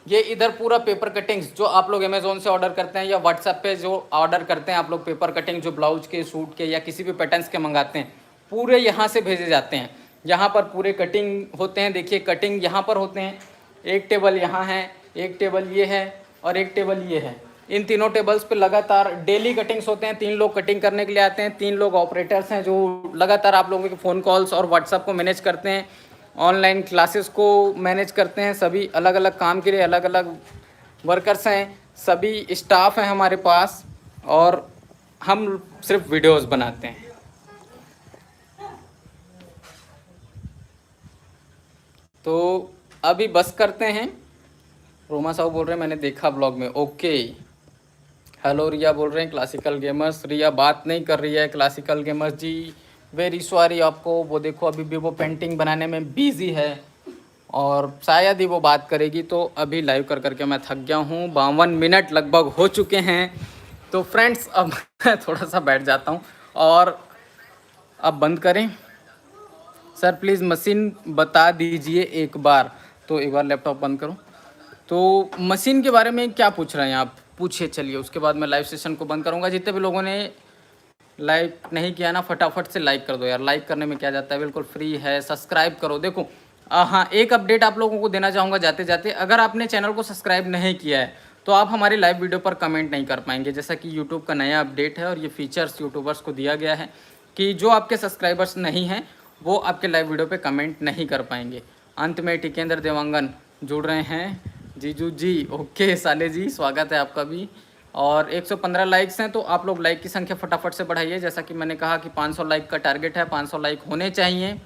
ये इधर पूरा पेपर कटिंग्स जो आप लोग अमेज़ोन से ऑर्डर करते हैं या व्हाट्सएप पे जो ऑर्डर करते हैं आप लोग पेपर कटिंग, जो ब्लाउज के, सूट के या किसी भी पैटर्न्स के मंगाते हैं, पूरे यहाँ से भेजे जाते हैं। यहाँ पर पूरे कटिंग होते हैं, देखिए कटिंग यहाँ पर होते हैं। एक टेबल यहाँ है, एक टेबल ये है और एक टेबल ये है। इन तीनों टेबल्स पे लगातार डेली कटिंग्स होते हैं। 3 लोग कटिंग करने के लिए आते हैं, 3 लोग ऑपरेटर्स हैं जो लगातार आप लोगों के फ़ोन कॉल्स और व्हाट्सएप को मैनेज करते हैं, ऑनलाइन क्लासेस को मैनेज करते हैं। सभी अलग अलग काम के लिए अलग अलग वर्कर्स हैं, सभी स्टाफ हैं हमारे पास और हम सिर्फ वीडियोस बनाते हैं। तो अभी बस करते हैं। रोमा साहू बोल रहे हैं मैंने देखा ब्लॉग में, ओके। हेलो रिया बोल रहे हैं क्लासिकल गेमर्स। रिया बात नहीं कर रही है क्लासिकल गेमर्स जी, वेरी सॉरी आपको। वो देखो अभी भी वो पेंटिंग बनाने में बिजी है और शायद ही वो बात करेगी। तो अभी लाइव कर करके मैं थक गया हूँ, 52 मिनट लगभग हो चुके हैं। तो फ्रेंड्स अब मैं थोड़ा सा बैठ जाता हूँ और अब बंद करें। सर प्लीज़ मशीन बता दीजिए एक बार। तो एक बार लैपटॉप बंद करूँ। तो मशीन के बारे में क्या पूछ रहे हैं आप, पूछिए। चलिए उसके बाद मैं लाइव सेशन को बंद करूँगा। जितने भी लोगों ने लाइक नहीं किया ना फटाफट से लाइक कर दो यार, लाइक करने में क्या जाता है, बिल्कुल फ्री है। सब्सक्राइब करो। देखो हाँ, एक अपडेट आप लोगों को देना चाहूँगा जाते जाते। अगर आपने चैनल को सब्सक्राइब नहीं किया है तो आप हमारी लाइव वीडियो पर कमेंट नहीं कर पाएंगे। जैसा कि यूट्यूब का नया अपडेट है और ये फीचर्स यूट्यूबर्स को दिया गया है कि जो आपके सब्सक्राइबर्स नहीं हैं वो आपके लाइव वीडियो पे कमेंट नहीं कर पाएंगे। अंत में टिकेंद्र देवांगन जुड़ रहे हैं, जीजू जी ओके, साले जी स्वागत है आपका भी। और 115 लाइक्स हैं तो आप लोग लाइक की संख्या फटाफट से बढ़ाइए। जैसा कि मैंने कहा कि 500 लाइक का टारगेट है, 500 लाइक होने चाहिए।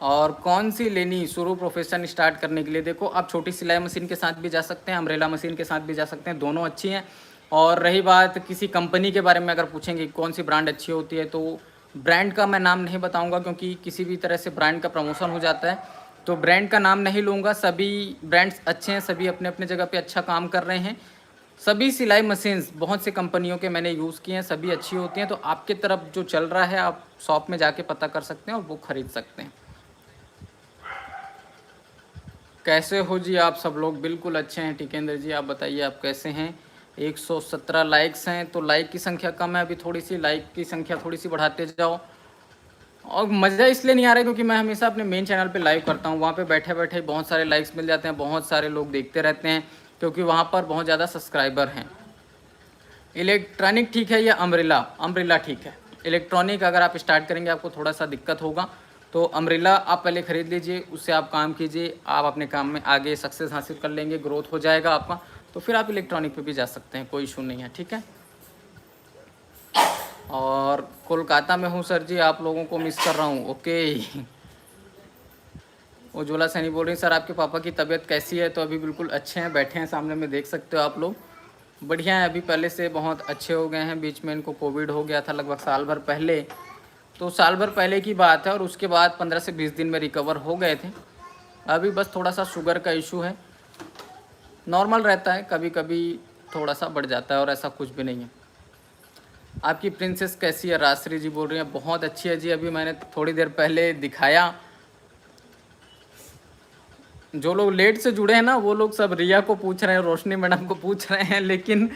और कौन सी लेनी शुरू प्रोफेशन स्टार्ट करने के लिए, देखो आप छोटी सिलाई मशीन के साथ भी जा सकते हैं, अम्ब्रेला मशीन के साथ भी जा सकते हैं, दोनों अच्छी हैं। और रही बात किसी कंपनी के बारे में अगर पूछेंगे कौन सी ब्रांड अच्छी होती है, तो ब्रांड का मैं नाम नहीं बताऊंगा क्योंकि किसी भी तरह से ब्रांड का प्रमोशन हो जाता है, तो ब्रांड का नाम नहीं लूँगा। सभी ब्रांड्स अच्छे हैं, सभी अपने अपने जगह पे अच्छा काम कर रहे हैं। सभी सिलाई मशीन्स बहुत सी कंपनियों के मैंने यूज़ किए हैं, सभी अच्छी होती हैं। तो आपके तरफ जो चल रहा है आप शॉप में जाके पता कर सकते हैं और वो ख़रीद सकते हैं। कैसे हो जी आप सब लोग? बिल्कुल अच्छे हैं टिकेंद्र जी, आप बताइए आप कैसे हैं? 117 लाइक्स हैं तो लाइक की संख्या कम है अभी, थोड़ी सी लाइक की संख्या थोड़ी सी बढ़ाते जाओ। और मज़ा इसलिए नहीं आ रहा है क्योंकि मैं हमेशा अपने मेन चैनल पे लाइव करता हूँ, वहाँ पे बैठे बैठे बहुत सारे लाइक्स मिल जाते हैं, बहुत सारे लोग देखते रहते हैं क्योंकि वहाँ पर बहुत ज़्यादा सब्सक्राइबर हैं। इलेक्ट्रॉनिक ठीक है या अम्ब्रेला? अम्ब्रेला ठीक है। इलेक्ट्रॉनिक अगर आप स्टार्ट करेंगे आपको थोड़ा सा दिक्कत होगा, तो अम्ब्रेला आप पहले ख़रीद लीजिए, उससे आप काम कीजिए, आप अपने काम में आगे सक्सेस हासिल कर लेंगे, ग्रोथ हो जाएगा आपका, तो फिर आप इलेक्ट्रॉनिक पे भी जा सकते हैं, कोई इशू नहीं है, ठीक है। और कोलकाता में हूँ सर जी, आप लोगों को मिस कर रहा हूँ, ओके। उज्ज्वला सैनी बोल रही सर आपके पापा की तबीयत कैसी है? तो अभी बिल्कुल अच्छे हैं, बैठे हैं सामने में, देख सकते हो आप लोग, बढ़िया है, अभी पहले से बहुत अच्छे हो गए हैं। बीच में इनको कोविड हो गया था लगभग साल भर पहले, तो साल भर पहले की बात है, और उसके बाद 15 से 20 दिन में रिकवर हो गए थे। अभी बस थोड़ा सा शुगर का इशू है, नॉर्मल रहता है, कभी कभी थोड़ा सा बढ़ जाता है और ऐसा कुछ भी नहीं है। आपकी प्रिंसेस कैसी है? राजश्री जी बोल रही हैं बहुत अच्छी है जी। अभी मैंने थोड़ी देर पहले दिखाया, जो लोग लेट से जुड़े हैं ना वो लोग सब रिया को पूछ रहे हैं, रोशनी मैडम को पूछ रहे हैं, लेकिन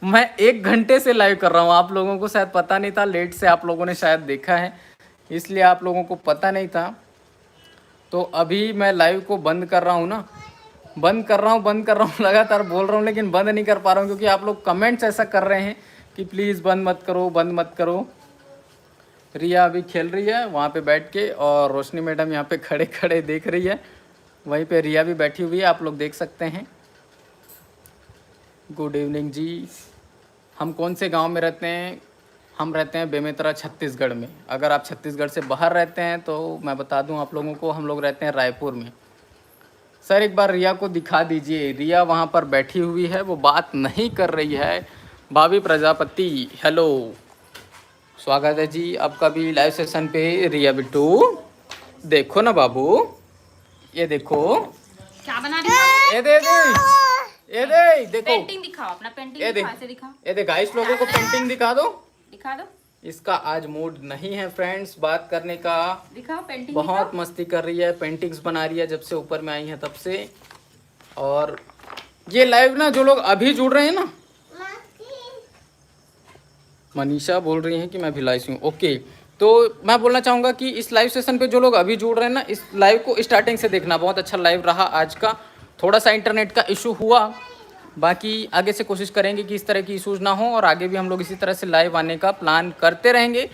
मैं 1 घंटे से लाइव कर रहा हूँ। आप लोगों को शायद पता नहीं था, लेट से आप लोगों ने शायद देखा है, इसलिए आप लोगों को पता नहीं था। तो अभी मैं लाइव को बंद कर रहा हूँ ना, बंद कर रहा हूँ लगातार बोल रहा हूँ, लेकिन बंद नहीं कर पा रहा हूँ क्योंकि आप लोग कमेंट्स ऐसा कर रहे हैं कि प्लीज़ बंद मत करो, बंद मत करो। रिया अभी खेल रही है वहाँ पे बैठ के, और रोशनी मैडम यहाँ पे खड़े खड़े देख रही है, वहीं पे रिया भी बैठी हुई है, आप लोग देख सकते हैं। गुड इवनिंग जी। हम कौन से गांव में रहते हैं? हम रहते हैं बेमेतरा, छत्तीसगढ़ में। अगर आप छत्तीसगढ़ से बाहर रहते हैं तो मैं बता दूं आप लोगों को, हम लोग रहते हैं रायपुर में। सर एक बार रिया को दिखा दीजिए। रिया वहाँ पर बैठी हुई है, वो बात नहीं कर रही है। भाभी प्रजापति हेलो, स्वागत है जी आपका भी लाइव सेशन पे। रिया बिट्टू देखो ना बाबू, ये देखो क्या बना रही हो? ये दे देखो, पेंटिंग दिखाओ, अपना पेंटिंग ये देख, दिखाओ, ऐसे दिखाओ, ये देख गाइस, लोगों को पेंटिंग दिखा दो। दिखा दो, इसका आज मूड नहीं है फ्रेंड्स बात करने का, दिखाओ पेंटिंग, बहुत मस्ती कर रही है, पेंटिंग्स बना रही है जब से ऊपर में आई है तब से। और ये लाइव ना जो लोग अभी जुड़ रहे हैं ना, मनीषा बोल रही हैं कि मैं भिलाई हूँ, ओके। तो मैं बोलना चाहूँगा कि इस लाइव सेशन पे जो लोग अभी जुड़ रहे हैं ना, इस लाइव को स्टार्टिंग से देखना, बहुत अच्छा लाइव रहा आज का। थोड़ा सा इंटरनेट का इशू हुआ, बाकी आगे से कोशिश करेंगे कि इस तरह की इशूज़ ना हो, और आगे भी हम लोग इसी तरह से लाइव आने का प्लान करते रहेंगे।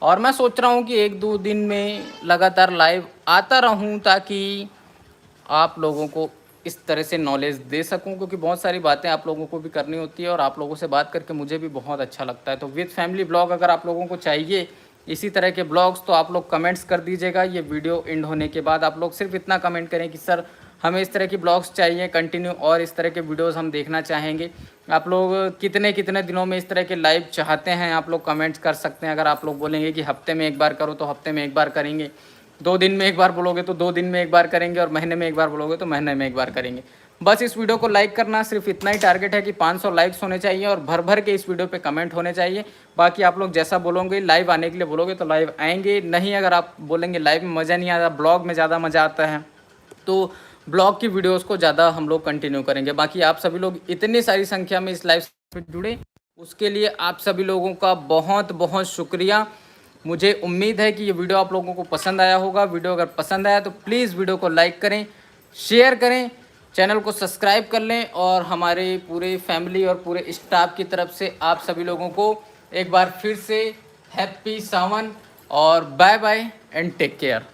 और मैं सोच रहा हूँ कि 1-2 दिन में लगातार लाइव आता रहूँ, ताकि आप लोगों को इस तरह से नॉलेज दे सकूं, क्योंकि बहुत सारी बातें आप लोगों को भी करनी होती है और आप लोगों से बात करके मुझे भी बहुत अच्छा लगता है। तो विद फैमिली ब्लॉग अगर आप लोगों को चाहिए इसी तरह के ब्लॉग्स, तो आप लोग कमेंट्स कर दीजिएगा। ये वीडियो एंड होने के बाद आप लोग सिर्फ इतना कमेंट करें कि सर हमें इस तरह की ब्लॉग्स चाहिए कंटिन्यू, और इस तरह के वीडियोस हम देखना चाहेंगे। आप लोग कितने कितने दिनों में इस तरह के लाइव चाहते हैं, आप लोग कमेंट्स कर सकते हैं। अगर आप लोग बोलेंगे कि हफ्ते में 1 बार करो तो हफ्ते में 1 बार करेंगे, 2 दिन में 1 बार बोलोगे तो 2 दिन में 1 बार करेंगे, और महीने में 1 बार बोलोगे तो महीने में 1 बार करेंगे। बस इस वीडियो को लाइक करना, सिर्फ इतना ही टारगेट है कि 500 लाइक्स होने चाहिए और भर भर के इस वीडियो पे कमेंट होने चाहिए। बाकी आप लोग जैसा बोलोगे, लाइव आने के लिए बोलोगे तो लाइव आएंगे, नहीं अगर आप बोलेंगे लाइव में मज़ा नहीं आता, ब्लॉग में ज़्यादा मज़ा आता है, तो ब्लॉग की वीडियोस को ज़्यादा हम लोग कंटिन्यू करेंगे। बाकी आप सभी लोग इतनी सारी संख्या में इस लाइव में जुड़े, उसके लिए आप सभी लोगों का बहुत बहुत शुक्रिया। मुझे उम्मीद है कि ये वीडियो आप लोगों को पसंद आया होगा। वीडियो अगर पसंद आया तो प्लीज़ वीडियो को लाइक करें, शेयर करें, चैनल को सब्सक्राइब कर लें, और हमारे पूरे फैमिली और पूरे स्टाफ की तरफ से आप सभी लोगों को एक बार फिर से हैप्पी सावन, और bye bye and take care.